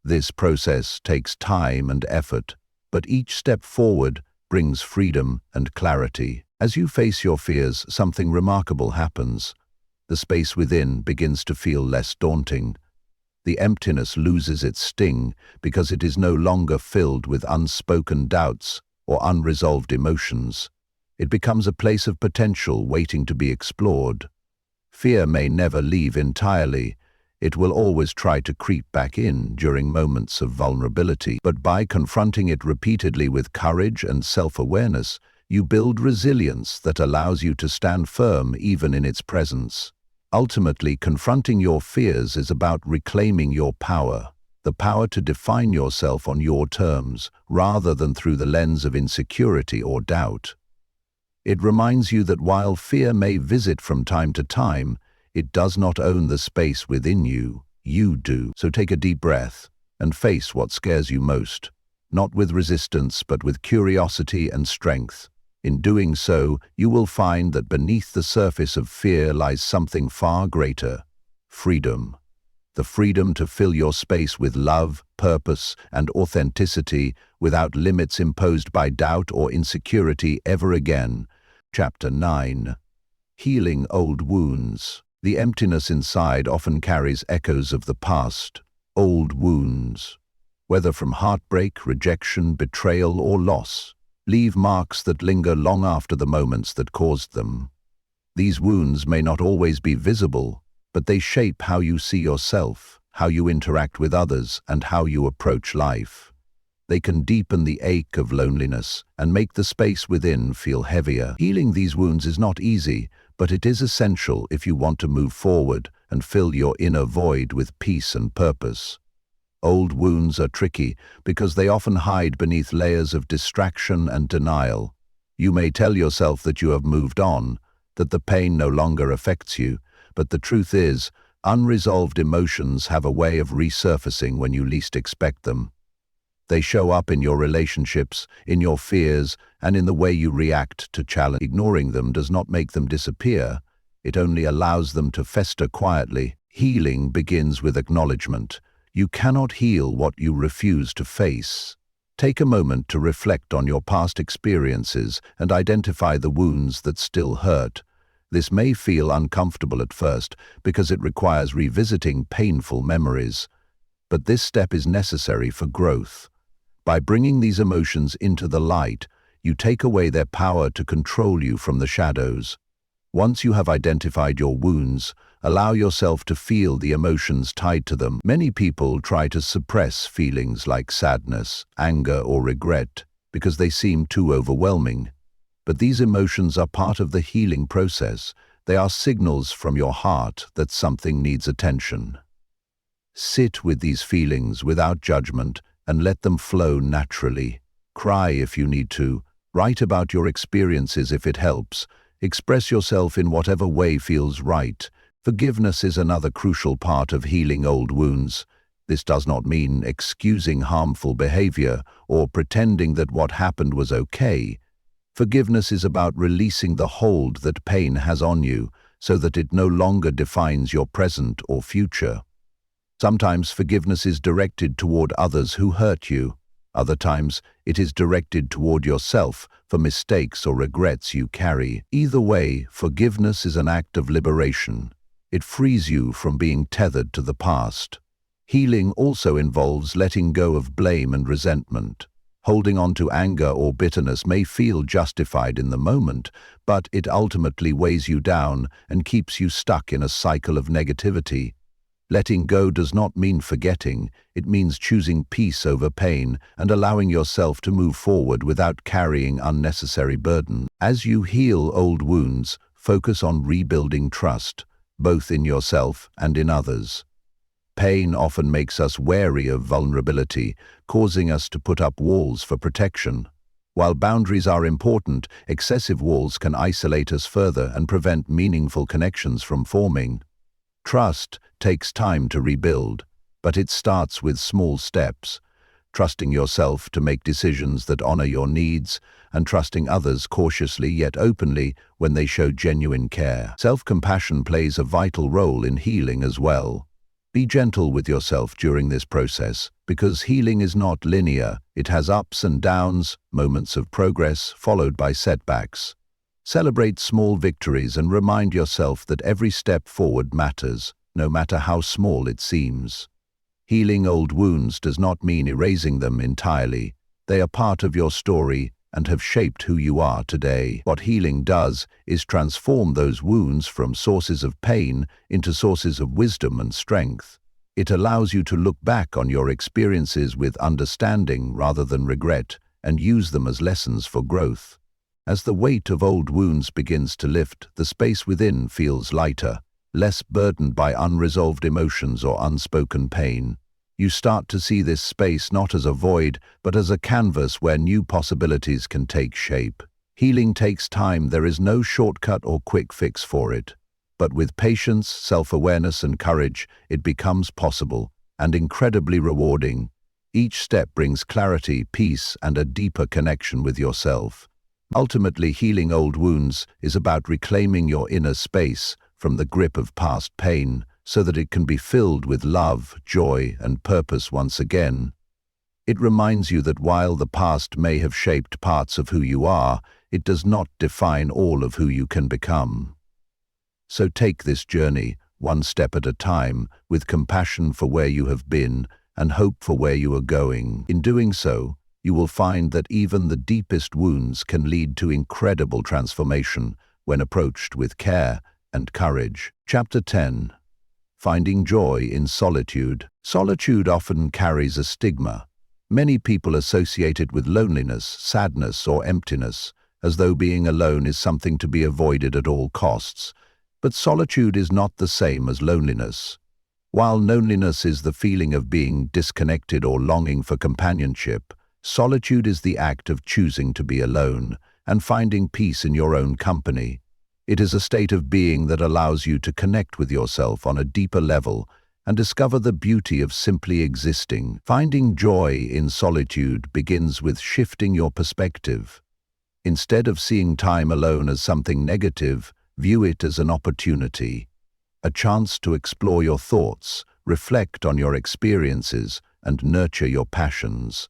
This process takes time and effort, but each step forward brings freedom and clarity. As you face your fears, something remarkable happens. The space within begins to feel less daunting. The emptiness loses its sting because it is no longer filled with unspoken doubts or unresolved emotions. It becomes a place of potential waiting to be explored. Fear may never leave entirely. It will always try to creep back in during moments of vulnerability. But by confronting it repeatedly with courage and self-awareness, you build resilience that allows you to stand firm even in its presence. Ultimately, confronting your fears is about reclaiming your power, the power to define yourself on your terms, rather than through the lens of insecurity or doubt. It reminds you that while fear may visit from time to time, it does not own the space within you. You do. So take a deep breath and face what scares you most, not with resistance, but with curiosity and strength. In doing so, you will find that beneath the surface of fear lies something far greater: freedom. The freedom to fill your space with love, purpose, and authenticity without limits imposed by doubt or insecurity ever again. Chapter 9. Healing Old Wounds. The emptiness inside often carries echoes of the past, old wounds. Whether from heartbreak, rejection, betrayal, or loss, leave marks that linger long after the moments that caused them. These wounds may not always be visible, but they shape how you see yourself, how you interact with others, and how you approach life. They can deepen the ache of loneliness and make the space within feel heavier. Healing these wounds is not easy, but it is essential if you want to move forward and fill your inner void with peace and purpose. Old wounds are tricky because they often hide beneath layers of distraction and denial. You may tell yourself that you have moved on, that the pain no longer affects you, but the truth is, unresolved emotions have a way of resurfacing when you least expect them. They show up in your relationships, in your fears, and in the way you react to challenge. Ignoring them does not make them disappear. It only allows them to fester quietly. Healing begins with acknowledgement. You cannot heal what you refuse to face. Take a moment to reflect on your past experiences and identify the wounds that still hurt. This may feel uncomfortable at first because it requires revisiting painful memories. But this step is necessary for growth. By bringing these emotions into the light, you take away their power to control you from the shadows. Once you have identified your wounds, allow yourself to feel the emotions tied to them. Many people try to suppress feelings like sadness, anger, or regret because they seem too overwhelming. But these emotions are part of the healing process. They are signals from your heart that something needs attention. Sit with these feelings without judgment and let them flow naturally. Cry if you need to. Write about your experiences if it helps. Express yourself in whatever way feels right. Forgiveness is another crucial part of healing old wounds. This does not mean excusing harmful behavior or pretending that what happened was okay. Forgiveness is about releasing the hold that pain has on you so that it no longer defines your present or future. Sometimes forgiveness is directed toward others who hurt you. Other times, it is directed toward yourself for mistakes or regrets you carry. Either way, forgiveness is an act of liberation. It frees you from being tethered to the past. Healing also involves letting go of blame and resentment. Holding on to anger or bitterness may feel justified in the moment, but it ultimately weighs you down and keeps you stuck in a cycle of negativity. Letting go does not mean forgetting, it means choosing peace over pain and allowing yourself to move forward without carrying unnecessary burden. As you heal old wounds, focus on rebuilding trust, both in yourself and in others. Pain often makes us wary of vulnerability, causing us to put up walls for protection. While boundaries are important, excessive walls can isolate us further and prevent meaningful connections from forming. Trust takes time to rebuild, but it starts with small steps. Trusting yourself to make decisions that honor your needs, and trusting others cautiously yet openly when they show genuine care. Self-compassion plays a vital role in healing as well. Be gentle with yourself during this process, because healing is not linear. It has ups and downs, moments of progress followed by setbacks. Celebrate small victories and remind yourself that every step forward matters, no matter how small it seems. Healing old wounds does not mean erasing them entirely. They are part of your story and have shaped who you are today. What healing does is transform those wounds from sources of pain into sources of wisdom and strength. It allows you to look back on your experiences with understanding rather than regret and use them as lessons for growth. As the weight of old wounds begins to lift, the space within feels lighter, less burdened by unresolved emotions or unspoken pain. You start to see this space not as a void, but as a canvas where new possibilities can take shape. Healing takes time. There is no shortcut or quick fix for it. But with patience, self-awareness, and courage, it becomes possible and incredibly rewarding. Each step brings clarity, peace, and a deeper connection with yourself. Ultimately, healing old wounds is about reclaiming your inner space from the grip of past pain, so that it can be filled with love, joy, and purpose once again. It reminds you that while the past may have shaped parts of who you are, it does not define all of who you can become. So take this journey, one step at a time, with compassion for where you have been and hope for where you are going. In doing so, you will find that even the deepest wounds can lead to incredible transformation when approached with care and courage. Chapter 10. Finding joy in solitude. Solitude often carries a stigma. Many people associate it with loneliness, sadness, or emptiness, as though being alone is something to be avoided at all costs. But solitude is not the same as loneliness. While loneliness is the feeling of being disconnected or longing for companionship, solitude is the act of choosing to be alone and finding peace in your own company. It is a state of being that allows you to connect with yourself on a deeper level and discover the beauty of simply existing. Finding joy in solitude begins with shifting your perspective. Instead of seeing time alone as something negative, view it as an opportunity, a chance to explore your thoughts, reflect on your experiences, and nurture your passions.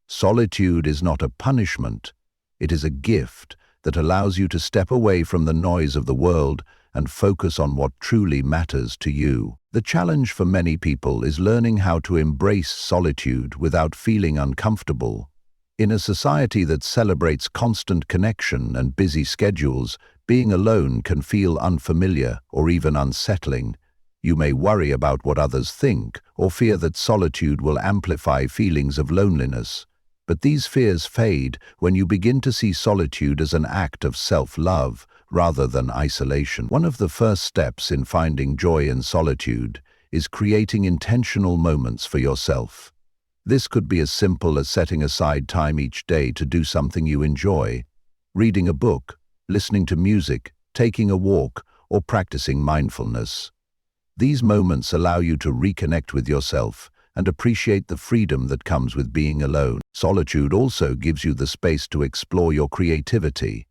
Solitude is not a punishment, it is a gift that allows you to step away from the noise of the world and focus on what truly matters to you. The challenge for many people is learning how to embrace solitude without feeling uncomfortable. In a society that celebrates constant connection and busy schedules, being alone can feel unfamiliar or even unsettling. You may worry about what others think or fear that solitude will amplify feelings of loneliness. But these fears fade when you begin to see solitude as an act of self-love rather than isolation. One of the first steps in finding joy in solitude is creating intentional moments for yourself. This could be as simple as setting aside time each day to do something you enjoy, reading a book, listening to music, taking a walk, or practicing mindfulness. These moments allow you to reconnect with yourself and appreciate the freedom that comes with being alone. Solitude also gives you the space to explore your creativity.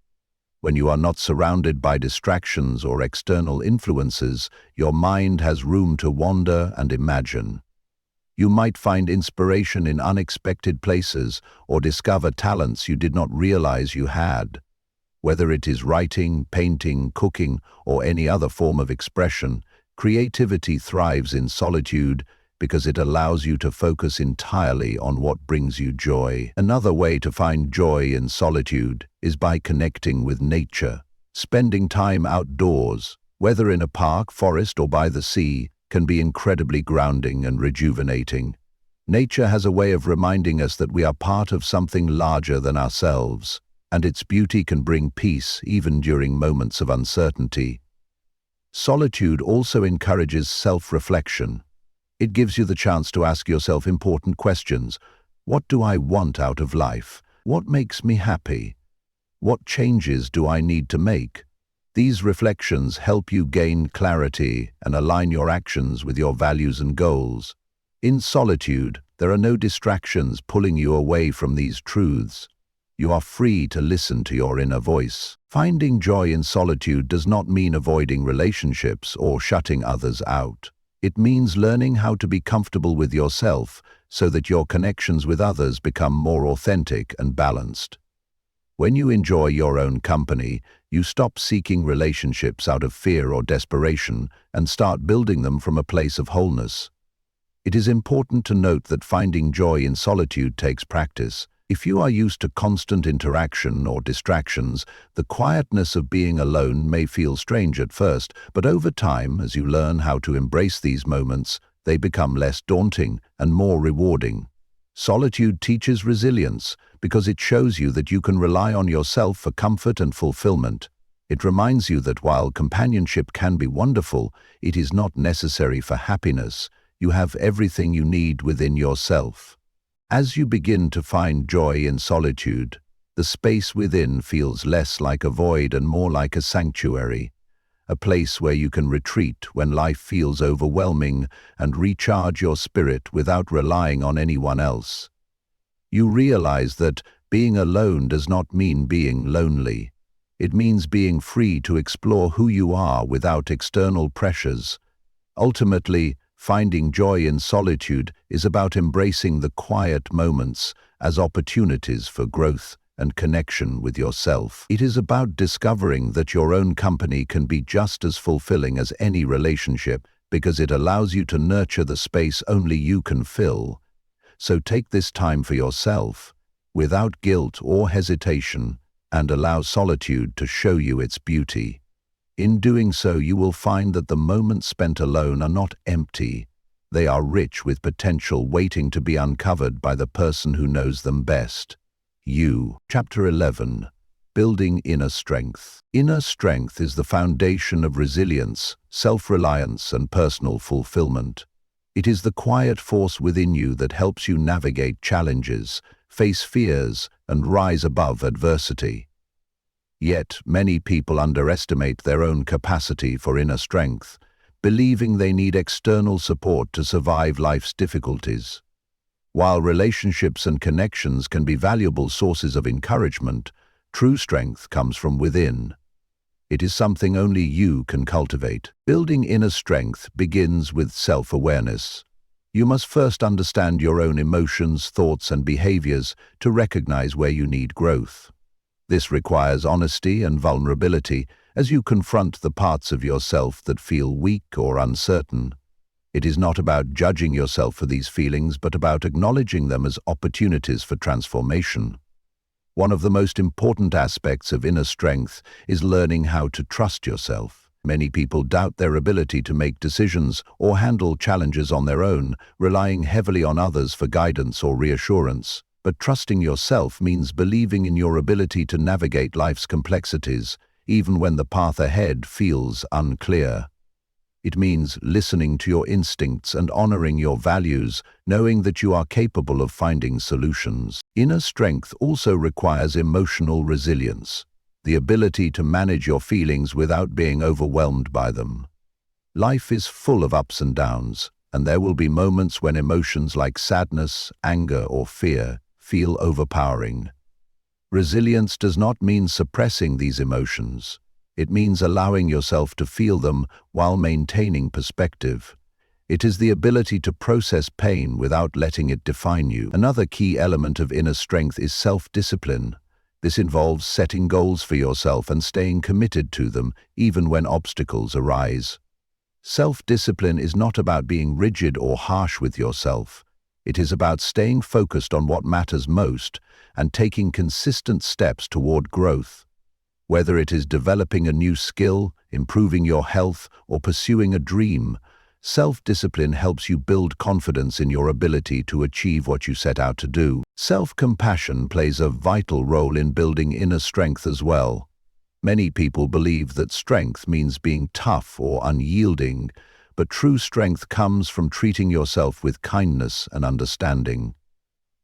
When you are not surrounded by distractions or external influences, your mind has room to wander and imagine. You might find inspiration in unexpected places or discover talents you did not realize you had. Whether it is writing, painting, cooking, or any other form of expression, creativity thrives in solitude because it allows you to focus entirely on what brings you joy. Another way to find joy in solitude is by connecting with nature. Spending time outdoors, whether in a park, forest, or by the sea, can be incredibly grounding and rejuvenating. Nature has a way of reminding us that we are part of something larger than ourselves, and its beauty can bring peace even during moments of uncertainty. Solitude also encourages self-reflection. It gives you the chance to ask yourself important questions. What do I want out of life? What makes me happy? What changes do I need to make? These reflections help you gain clarity and align your actions with your values and goals. In solitude, there are no distractions pulling you away from these truths. You are free to listen to your inner voice. Finding joy in solitude does not mean avoiding relationships or shutting others out. It means learning how to be comfortable with yourself so that your connections with others become more authentic and balanced. When you enjoy your own company, you stop seeking relationships out of fear or desperation and start building them from a place of wholeness. It is important to note that finding joy in solitude takes practice. If you are used to constant interaction or distractions, the quietness of being alone may feel strange at first, but over time, as you learn how to embrace these moments, they become less daunting and more rewarding. Solitude teaches resilience because it shows you that you can rely on yourself for comfort and fulfillment. It reminds you that while companionship can be wonderful, it is not necessary for happiness. You have everything you need within yourself. As you begin to find joy in solitude, the space within feels less like a void and more like a sanctuary, a place where you can retreat when life feels overwhelming and recharge your spirit without relying on anyone else. You realize that being alone does not mean being lonely. It means being free to explore who you are without external pressures. Ultimately, finding joy in solitude is about embracing the quiet moments as opportunities for growth and connection with yourself. It is about discovering that your own company can be just as fulfilling as any relationship because it allows you to nurture the space only you can fill. So take this time for yourself, without guilt or hesitation, and allow solitude to show you its beauty. In doing so, you will find that the moments spent alone are not empty. They are rich with potential waiting to be uncovered by the person who knows them best. You. Chapter 11. Building Inner Strength. Inner strength is the foundation of resilience, self-reliance, and personal fulfillment. It is the quiet force within you that helps you navigate challenges, face fears, and rise above adversity. Yet, many people underestimate their own capacity for inner strength, believing they need external support to survive life's difficulties. While relationships and connections can be valuable sources of encouragement, true strength comes from within. It is something only you can cultivate. Building inner strength begins with self-awareness. You must first understand your own emotions, thoughts, and behaviors to recognize where you need growth. This requires honesty and vulnerability as you confront the parts of yourself that feel weak or uncertain. It is not about judging yourself for these feelings, but about acknowledging them as opportunities for transformation. One of the most important aspects of inner strength is learning how to trust yourself. Many people doubt their ability to make decisions or handle challenges on their own, relying heavily on others for guidance or reassurance. But trusting yourself means believing in your ability to navigate life's complexities, even when the path ahead feels unclear. It means listening to your instincts and honoring your values, knowing that you are capable of finding solutions. Inner strength also requires emotional resilience, the ability to manage your feelings without being overwhelmed by them. Life is full of ups and downs, and there will be moments when emotions like sadness, anger, or fear feel overpowering. Resilience does not mean suppressing these emotions. It means allowing yourself to feel them while maintaining perspective. It is the ability to process pain without letting it define you. Another key element of inner strength is self-discipline. This involves setting goals for yourself and staying committed to them, even when obstacles arise. Self-discipline is not about being rigid or harsh with yourself. It is about staying focused on what matters most and taking consistent steps toward growth. Whether it is developing a new skill, improving your health, or pursuing a dream, Self-discipline helps you build confidence in your ability to achieve what you set out to do. Self-compassion plays a vital role in building inner strength as well. Many people believe that strength means being tough or unyielding, but true strength comes from treating yourself with kindness and understanding.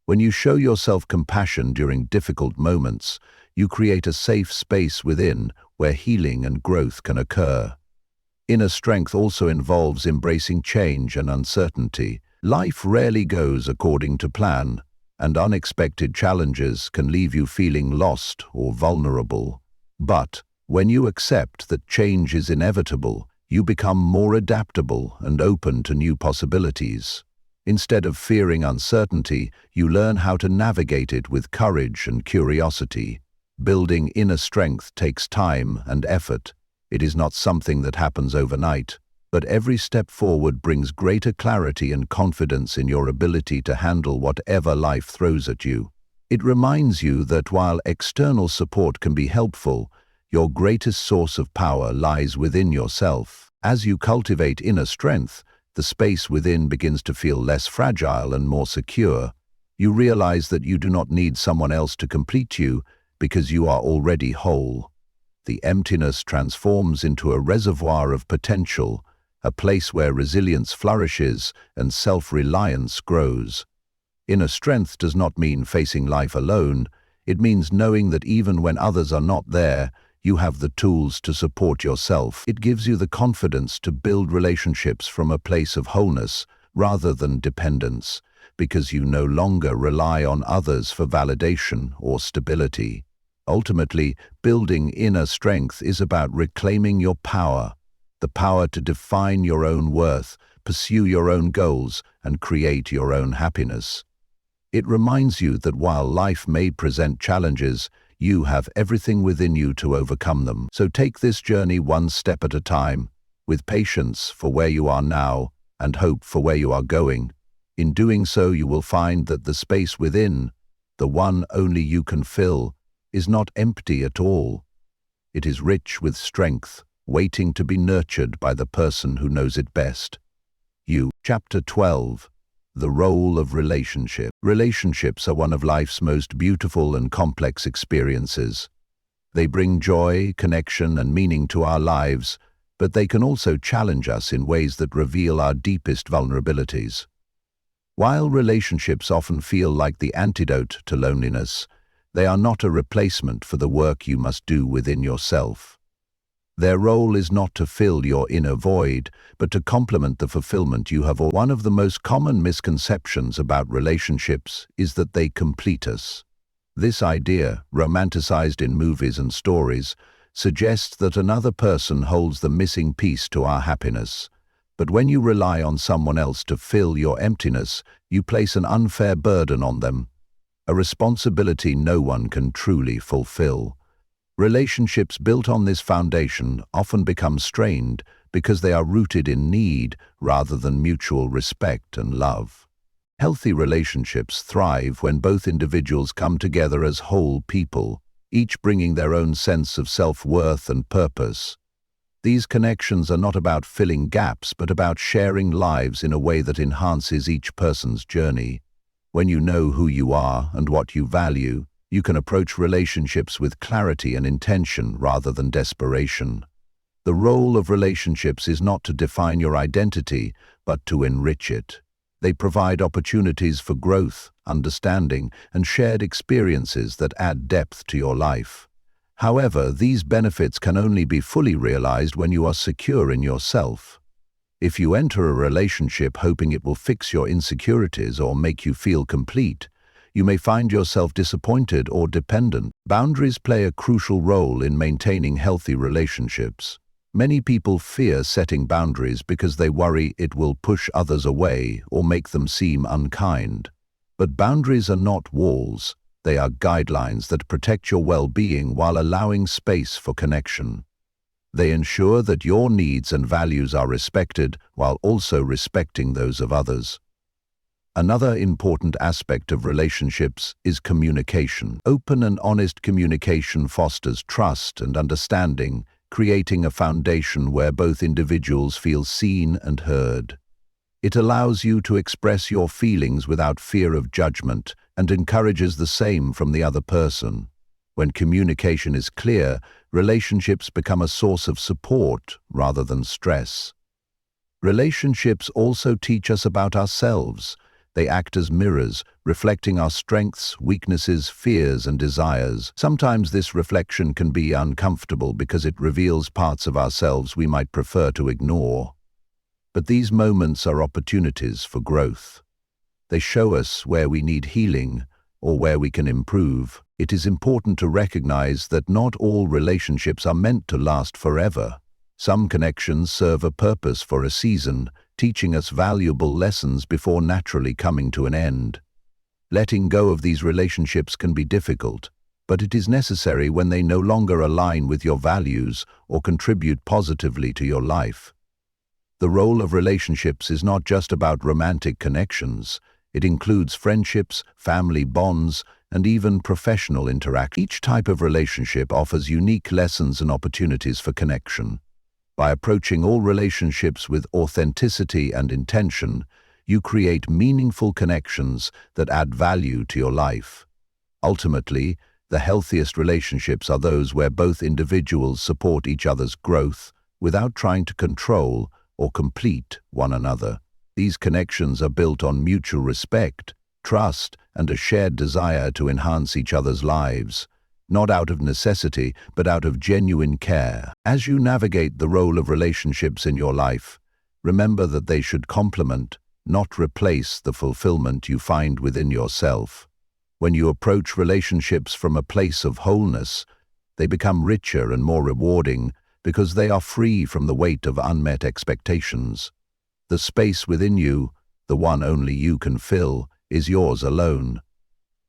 When you show yourself compassion during difficult moments, you create a safe space within where healing and growth can occur. Inner strength also involves embracing change and uncertainty. Life rarely goes according to plan, and unexpected challenges can leave you feeling lost or vulnerable. But when you accept that change is inevitable, you become more adaptable and open to new possibilities. Instead of fearing uncertainty, you learn how to navigate it with courage and curiosity. Building inner strength takes time and effort. It is not something that happens overnight, but every step forward brings greater clarity and confidence in your ability to handle whatever life throws at you. It reminds you that while external support can be helpful, your greatest source of power lies within yourself. As you cultivate inner strength, the space within begins to feel less fragile and more secure. You realize that you do not need someone else to complete you because you are already whole. The emptiness transforms into a reservoir of potential, a place where resilience flourishes and self-reliance grows. Inner strength does not mean facing life alone. It means knowing that even when others are not there, you have the tools to support yourself. It gives you the confidence to build relationships from a place of wholeness rather than dependence, because you no longer rely on others for validation or stability. Ultimately, building inner strength is about reclaiming your power, the power to define your own worth, pursue your own goals, and create your own happiness. It reminds you that while life may present challenges, you have everything within you to overcome them. So take this journey one step at a time, with patience for where you are now and hope for where you are going. In doing so, you will find that the space within, the one only you can fill, is not empty at all. It is rich with strength, waiting to be nurtured by the person who knows it best. You. Chapter 12. The role of relationship. Relationships are one of life's most beautiful and complex experiences. They bring joy, connection, and meaning to our lives, but they can also challenge us in ways that reveal our deepest vulnerabilities. While relationships often feel like the antidote to loneliness, they are not a replacement for the work you must do within yourself. Their role is not to fill your inner void, but to complement the fulfillment you have. One of the most common misconceptions about relationships is that they complete us. This idea, romanticized in movies and stories, suggests that another person holds the missing piece to our happiness. But when you rely on someone else to fill your emptiness, you place an unfair burden on them, a responsibility no one can truly fulfill. Relationships built on this foundation often become strained because they are rooted in need rather than mutual respect and love. Healthy relationships thrive when both individuals come together as whole people, each bringing their own sense of self-worth and purpose. These connections are not about filling gaps, but about sharing lives in a way that enhances each person's journey. When you know who you are and what you value, you can approach relationships with clarity and intention rather than desperation. The role of relationships is not to define your identity, but to enrich it. They provide opportunities for growth, understanding, and shared experiences that add depth to your life. However, these benefits can only be fully realized when you are secure in yourself. If you enter a relationship hoping it will fix your insecurities or make you feel complete, you may find yourself disappointed or dependent. Boundaries play a crucial role in maintaining healthy relationships. Many people fear setting boundaries because they worry it will push others away or make them seem unkind. But boundaries are not walls. They are guidelines that protect your well-being while allowing space for connection. They ensure that your needs and values are respected while also respecting those of others. Another important aspect of relationships is communication. Open and honest communication fosters trust and understanding, creating a foundation where both individuals feel seen and heard. It allows you to express your feelings without fear of judgment and encourages the same from the other person. When communication is clear, relationships become a source of support rather than stress. Relationships also teach us about ourselves. They act as mirrors, reflecting our strengths, weaknesses, fears, and desires. Sometimes this reflection can be uncomfortable because it reveals parts of ourselves we might prefer to ignore. But these moments are opportunities for growth. They show us where we need healing or where we can improve. It is important to recognize that not all relationships are meant to last forever. Some connections serve a purpose for a season, teaching us valuable lessons before naturally coming to an end. Letting go of these relationships can be difficult, but it is necessary when they no longer align with your values or contribute positively to your life. The role of relationships is not just about romantic connections. It includes friendships, family bonds, and even professional interaction. Each type of relationship offers unique lessons and opportunities for connection. By approaching all relationships with authenticity and intention, you create meaningful connections that add value to your life. Ultimately, the healthiest relationships are those where both individuals support each other's growth without trying to control or complete one another. These connections are built on mutual respect, trust, and a shared desire to enhance each other's lives, not out of necessity, but out of genuine care. As you navigate the role of relationships in your life, remember that they should complement, not replace, the fulfillment you find within yourself. When you approach relationships from a place of wholeness, they become richer and more rewarding because they are free from the weight of unmet expectations. The space within you, the one only you can fill, is yours alone.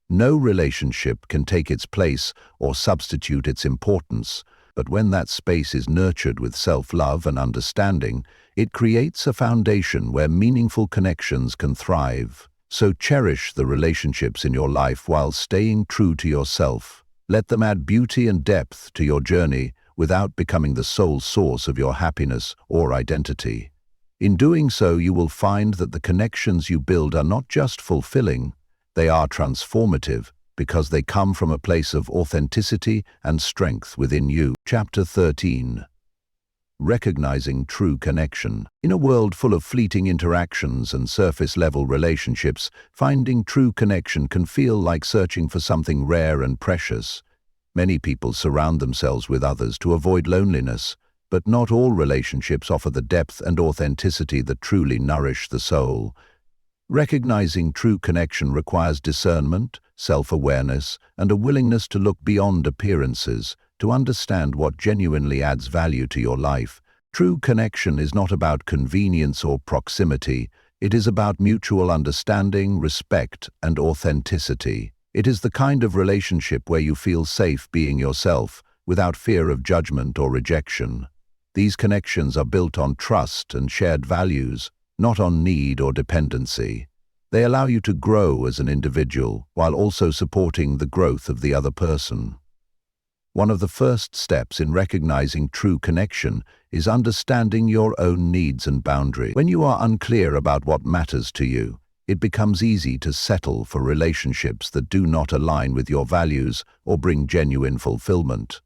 No relationship can take its place or substitute its importance, but when that space is nurtured with self-love and understanding, it creates a foundation where meaningful connections can thrive. So cherish the relationships in your life while staying true to yourself. Let them add beauty and depth to your journey without becoming the sole source of your happiness or identity. In doing so, you will find that the connections you build are not just fulfilling, they are transformative because they come from a place of authenticity and strength within you. Chapter 13. Recognizing true connection. In a world full of fleeting interactions and surface-level relationships, finding true connection can feel like searching for something rare and precious. Many people surround themselves with others to avoid loneliness, but not all relationships offer the depth and authenticity that truly nourish the soul. Recognizing true connection requires discernment, self-awareness, and a willingness to look beyond appearances, to understand what genuinely adds value to your life. True connection is not about convenience or proximity. It is about mutual understanding, respect, and authenticity. It is the kind of relationship where you feel safe being yourself, without fear of judgment or rejection. These connections are built on trust and shared values, not on need or dependency. They allow you to grow as an individual while also supporting the growth of the other person. One of the first steps in recognizing true connection is understanding your own needs and boundaries. When you are unclear about what matters to you, it becomes easy to settle for relationships that do not align with your values or bring genuine fulfillment.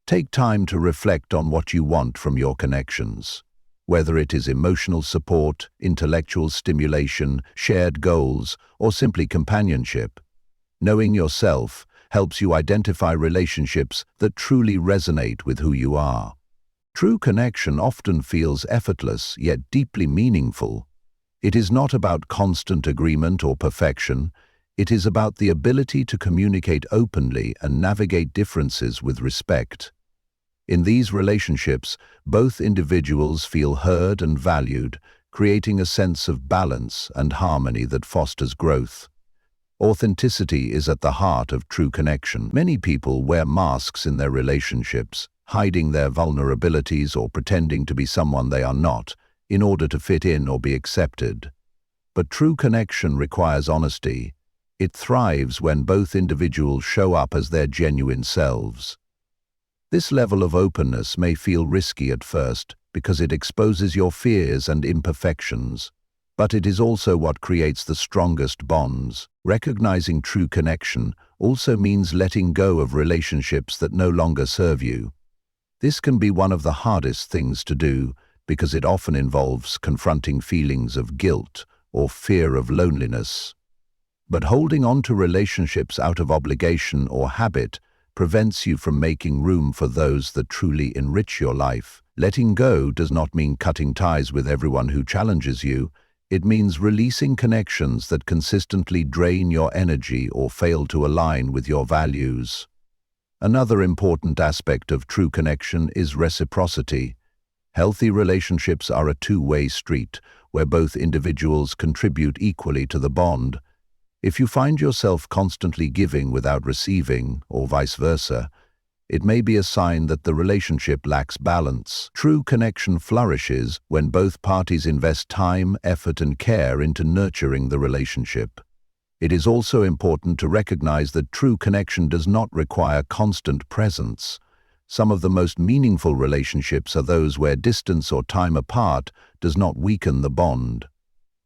Take time to reflect on what you want from your connections. Whether it is emotional support, intellectual stimulation, shared goals, or simply companionship. Knowing yourself helps you identify relationships that truly resonate with who you are. True connection often feels effortless yet deeply meaningful. It is not about constant agreement or perfection. It is about the ability to communicate openly and navigate differences with respect. In these relationships, both individuals feel heard and valued, creating a sense of balance and harmony that fosters growth. Authenticity is at the heart of true connection. Many people wear masks in their relationships, hiding their vulnerabilities or pretending to be someone they are not, in order to fit in or be accepted. But true connection requires honesty. It thrives when both individuals show up as their genuine selves. This level of openness may feel risky at first because it exposes your fears and imperfections, but it is also what creates the strongest bonds. Recognizing true connection also means letting go of relationships that no longer serve you. This can be one of the hardest things to do because it often involves confronting feelings of guilt or fear of loneliness. But holding on to relationships out of obligation or habit prevents you from making room for those that truly enrich your life. Letting go does not mean cutting ties with everyone who challenges you. It means releasing connections that consistently drain your energy or fail to align with your values. Another important aspect of true connection is reciprocity. Healthy relationships are a two-way street where both individuals contribute equally to the bond. If you find yourself constantly giving without receiving, or vice versa, it may be a sign that the relationship lacks balance. True connection flourishes when both parties invest time, effort, and care into nurturing the relationship. It is also important to recognize that true connection does not require constant presence. Some of the most meaningful relationships are those where distance or time apart does not weaken the bond.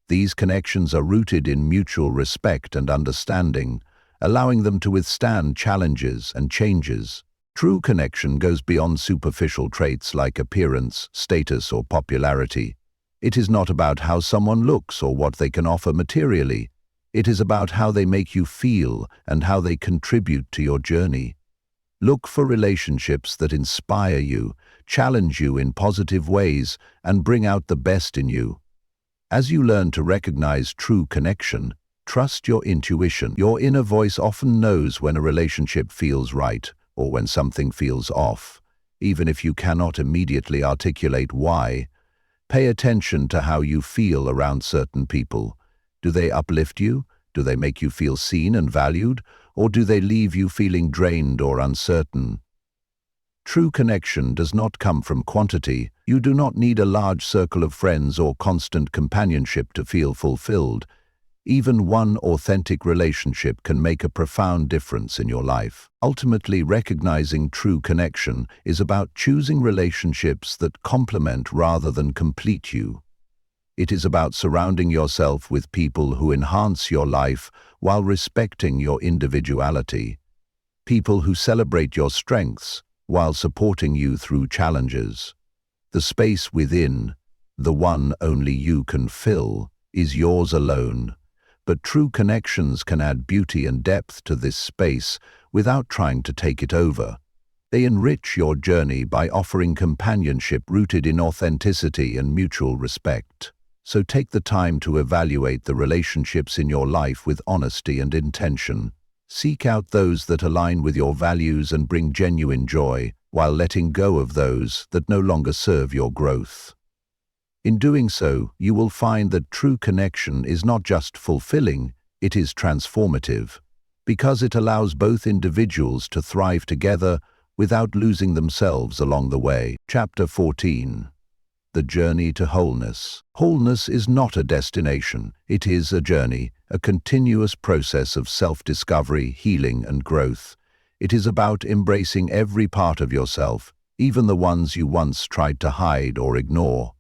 These connections are rooted in mutual respect and understanding, allowing them to withstand challenges and changes. True connection goes beyond superficial traits like appearance, status, or popularity. It is not about how someone looks or what they can offer materially. It is about how they make you feel and how they contribute to your journey. Look for relationships that inspire you, challenge you in positive ways, and bring out the best in you. As you learn to recognize true connection, trust your intuition. Your inner voice often knows when a relationship feels right or when something feels off, even if you cannot immediately articulate why. Pay attention to how you feel around certain people. Do they uplift you? Do they make you feel seen and valued? Or do they leave you feeling drained or uncertain? True connection does not come from quantity. You do not need a large circle of friends or constant companionship to feel fulfilled. Even one authentic relationship can make a profound difference in your life. Ultimately, recognizing true connection is about choosing relationships that complement rather than complete you. It is about surrounding yourself with people who enhance your life while respecting your individuality. People who celebrate your strengths while supporting you through challenges. The space within, the one only you can fill, is yours alone. But true connections can add beauty and depth to this space without trying to take it over. They enrich your journey by offering companionship rooted in authenticity and mutual respect. So take the time to evaluate the relationships in your life with honesty and intention. Seek out those that align with your values and bring genuine joy, while letting go of those that no longer serve your growth. In doing so, you will find that true connection is not just fulfilling, it is transformative, because it allows both individuals to thrive together without losing themselves along the way. Chapter 14. The Journey to Wholeness. Wholeness is not a destination, it is a journey, a continuous process of self-discovery, healing, and growth. It is about embracing every part of yourself, even the ones you once tried to hide or ignore.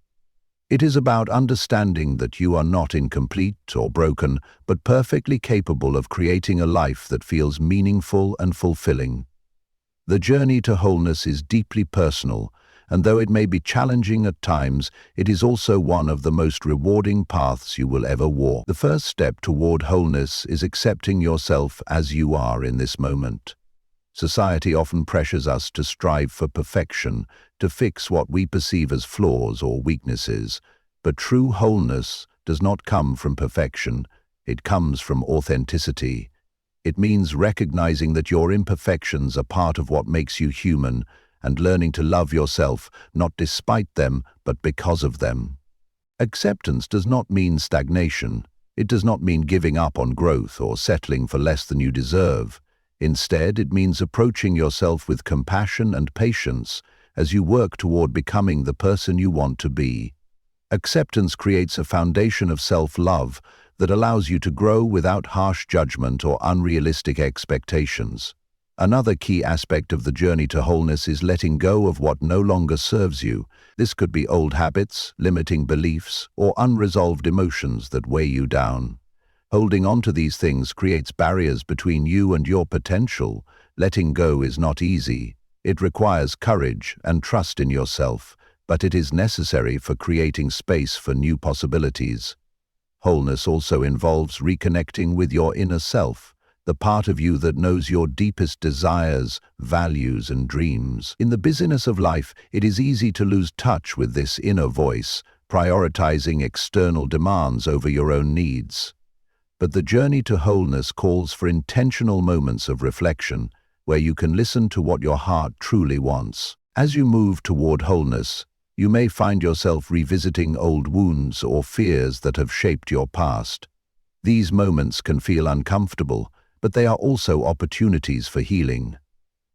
It is about understanding that you are not incomplete or broken, but perfectly capable of creating a life that feels meaningful and fulfilling. The journey to wholeness is deeply personal, and though it may be challenging at times, it is also one of the most rewarding paths you will ever walk. The first step toward wholeness is accepting yourself as you are in this moment. Society often pressures us to strive for perfection, to fix what we perceive as flaws or weaknesses. But true wholeness does not come from perfection, it comes from authenticity. It means recognizing that your imperfections are part of what makes you human, and learning to love yourself, not despite them, but because of them. Acceptance does not mean stagnation. It does not mean giving up on growth or settling for less than you deserve. Instead, it means approaching yourself with compassion and patience as you work toward becoming the person you want to be. Acceptance creates a foundation of self-love that allows you to grow without harsh judgment or unrealistic expectations. Another key aspect of the journey to wholeness is letting go of what no longer serves you. This could be old habits, limiting beliefs, or unresolved emotions that weigh you down. Holding on to these things creates barriers between you and your potential. Letting go is not easy. It requires courage and trust in yourself, but it is necessary for creating space for new possibilities. Wholeness also involves reconnecting with your inner self, the part of you that knows your deepest desires, values, and dreams. In the busyness of life, it is easy to lose touch with this inner voice, prioritizing external demands over your own needs. But the journey to wholeness calls for intentional moments of reflection, where you can listen to what your heart truly wants. As you move toward wholeness, you may find yourself revisiting old wounds or fears that have shaped your past. These moments can feel uncomfortable, but they are also opportunities for healing.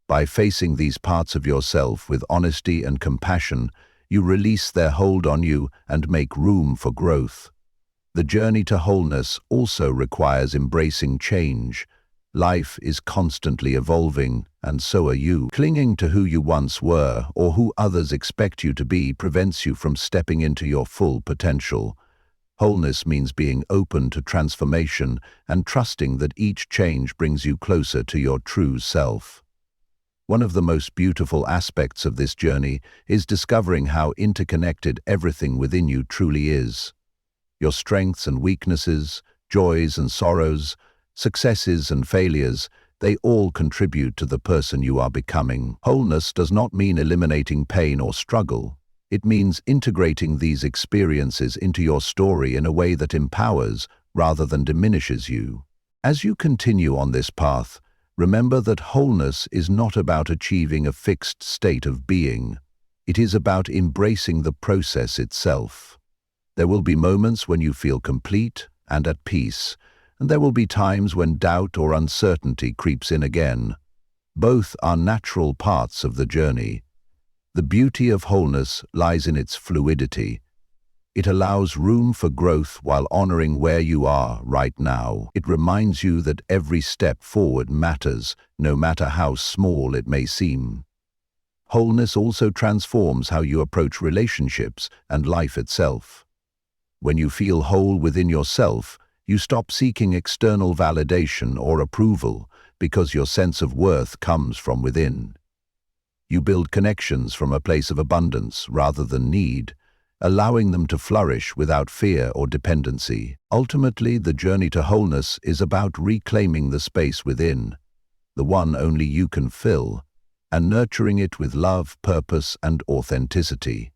By facing these parts of yourself with honesty and compassion, you release their hold on you and make room for growth. The journey to wholeness also requires embracing change. Life is constantly evolving, and so are you. Clinging to who you once were or who others expect you to be prevents you from stepping into your full potential. Wholeness means being open to transformation and trusting that each change brings you closer to your true self. One of the most beautiful aspects of this journey is discovering how interconnected everything within you truly is. Your strengths and weaknesses, joys and sorrows, successes and failures, they all contribute to the person you are becoming. Wholeness does not mean eliminating pain or struggle. It means integrating these experiences into your story in a way that empowers rather than diminishes you. As you continue on this path, remember that wholeness is not about achieving a fixed state of being. It is about embracing the process itself. There will be moments when you feel complete and at peace, and there will be times when doubt or uncertainty creeps in again. Both are natural parts of the journey. The beauty of wholeness lies in its fluidity. It allows room for growth while honoring where you are right now. It reminds you that every step forward matters, no matter how small it may seem. Wholeness also transforms how you approach relationships and life itself. When you feel whole within yourself, you stop seeking external validation or approval because your sense of worth comes from within. You build connections from a place of abundance rather than need, allowing them to flourish without fear or dependency. Ultimately, the journey to wholeness is about reclaiming the space within, the one only you can fill, and nurturing it with love, purpose, and authenticity.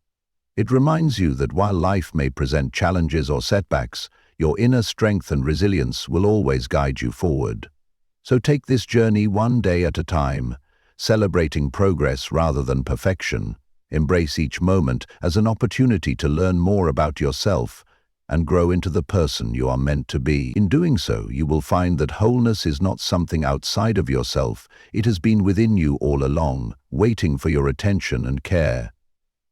It reminds you that while life may present challenges or setbacks, your inner strength and resilience will always guide you forward. So take this journey one day at a time, celebrating progress rather than perfection. Embrace each moment as an opportunity to learn more about yourself and grow into the person you are meant to be. In doing so, you will find that wholeness is not something outside of yourself. It has been within you all along, waiting for your attention and care.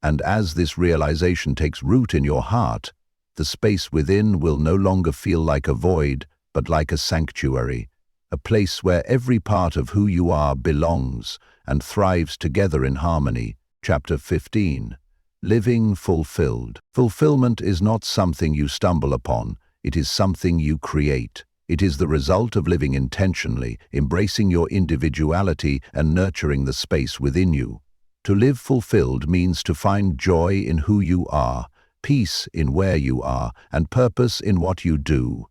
And as this realization takes root in your heart, the space within will no longer feel like a void, but like a sanctuary, a place where every part of who you are belongs and thrives together in harmony. Chapter 15. Living fulfilled. Fulfillment is not something you stumble upon, it is something you create. It is the result of living intentionally, embracing your individuality and nurturing the space within you. To live fulfilled means to find joy in who you are, peace in where you are, and purpose in what you do.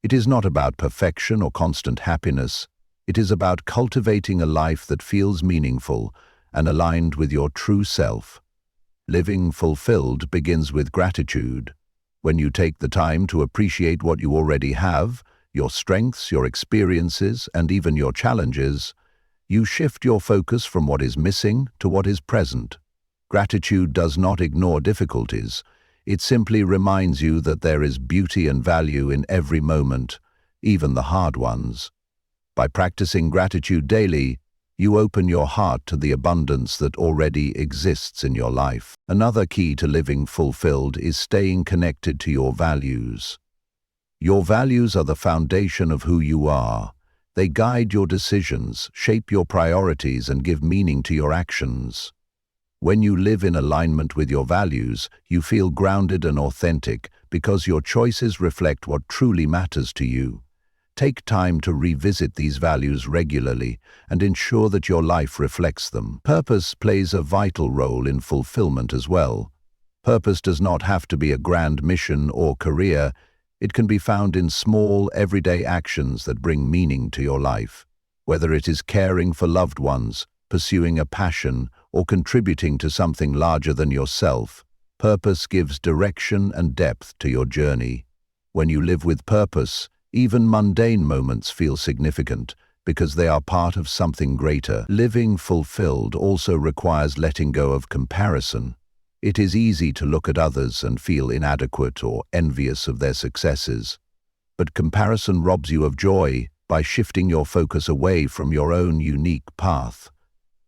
It is not about perfection or constant happiness. It is about cultivating a life that feels meaningful and aligned with your true self. Living fulfilled begins with gratitude. When you take the time to appreciate what you already have, your strengths, your experiences, and even your challenges, you shift your focus from what is missing to what is present. Gratitude does not ignore difficulties. It simply reminds you that there is beauty and value in every moment, even the hard ones. By practicing gratitude daily, you open your heart to the abundance that already exists in your life. Another key to living fulfilled is staying connected to your values. Your values are the foundation of who you are. They guide your decisions, shape your priorities, and give meaning to your actions. When you live in alignment with your values, you feel grounded and authentic because your choices reflect what truly matters to you. Take time to revisit these values regularly and ensure that your life reflects them. Purpose plays a vital role in fulfillment as well. Purpose does not have to be a grand mission or career. It can be found in small, everyday actions that bring meaning to your life. Whether it is caring for loved ones, pursuing a passion, or contributing to something larger than yourself, purpose gives direction and depth to your journey. When you live with purpose, even mundane moments feel significant because they are part of something greater. Living fulfilled also requires letting go of comparison. It is easy to look at others and feel inadequate or envious of their successes. But comparison robs you of joy by shifting your focus away from your own unique path.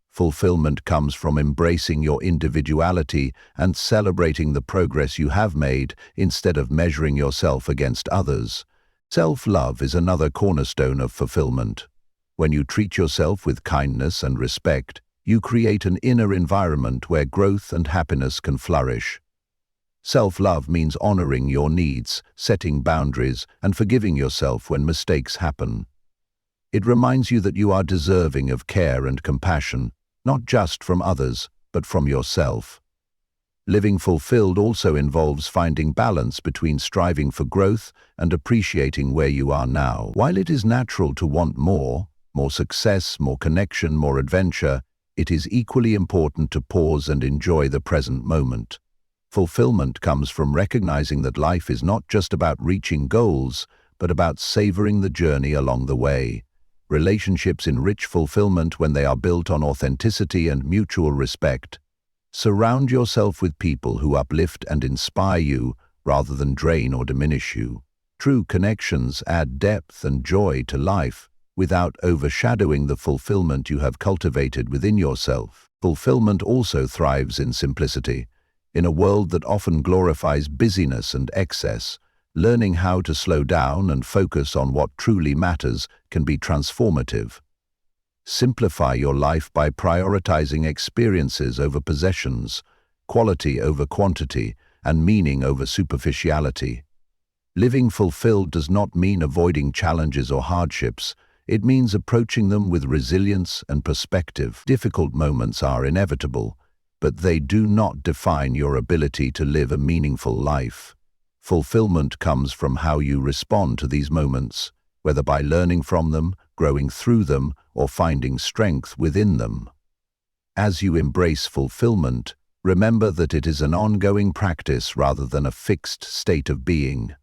Fulfillment comes from embracing your individuality and celebrating the progress you have made instead of measuring yourself against others. Self-love is another cornerstone of fulfillment. When you treat yourself with kindness and respect, you create an inner environment where growth and happiness can flourish. Self-love means honoring your needs, setting boundaries, and forgiving yourself when mistakes happen. It reminds you that you are deserving of care and compassion, not just from others, but from yourself. Living fulfilled also involves finding balance between striving for growth and appreciating where you are now. While it is natural to want more success, more connection, more adventure, it is equally important to pause and enjoy the present moment. Fulfillment comes from recognizing that life is not just about reaching goals, but about savoring the journey along the way. Relationships enrich fulfillment when they are built on authenticity and mutual respect. Surround yourself with people who uplift and inspire you rather than drain or diminish you. True connections add depth and joy to life without overshadowing the fulfillment you have cultivated within yourself. Fulfillment also thrives in simplicity. In a world that often glorifies busyness and excess, learning how to slow down and focus on what truly matters can be transformative. Simplify your life by prioritizing experiences over possessions, quality over quantity, and meaning over superficiality. Living fulfilled does not mean avoiding challenges or hardships. It means approaching them with resilience and perspective. Difficult moments are inevitable, but they do not define your ability to live a meaningful life. Fulfillment comes from how you respond to these moments, whether by learning from them, growing through them, or finding strength within them. As you embrace fulfillment, remember that it is an ongoing practice rather than a fixed state of being.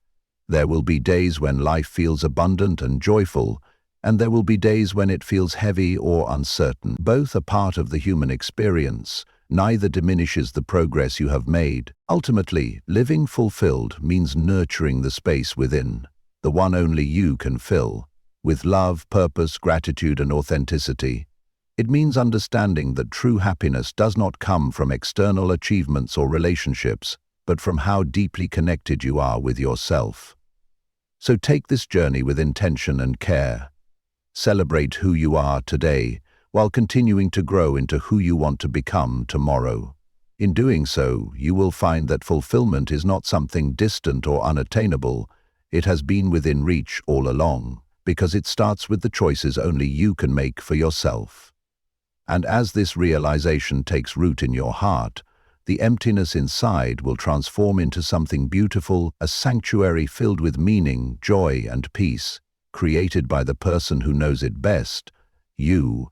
There will be days when life feels abundant and joyful, and there will be days when it feels heavy or uncertain. Both are part of the human experience. Neither diminishes the progress you have made. Ultimately, living fulfilled means nurturing the space within, the one only you can fill, with love, purpose, gratitude, and authenticity. It means understanding that true happiness does not come from external achievements or relationships, but from how deeply connected you are with yourself. So take this journey with intention and care. Celebrate who you are today, while continuing to grow into who you want to become tomorrow. In doing so, you will find that fulfillment is not something distant or unattainable. It has been within reach all along, because it starts with the choices only you can make for yourself. And as this realization takes root in your heart, the emptiness inside will transform into something beautiful, a sanctuary filled with meaning, joy, and peace, created by the person who knows it best, you.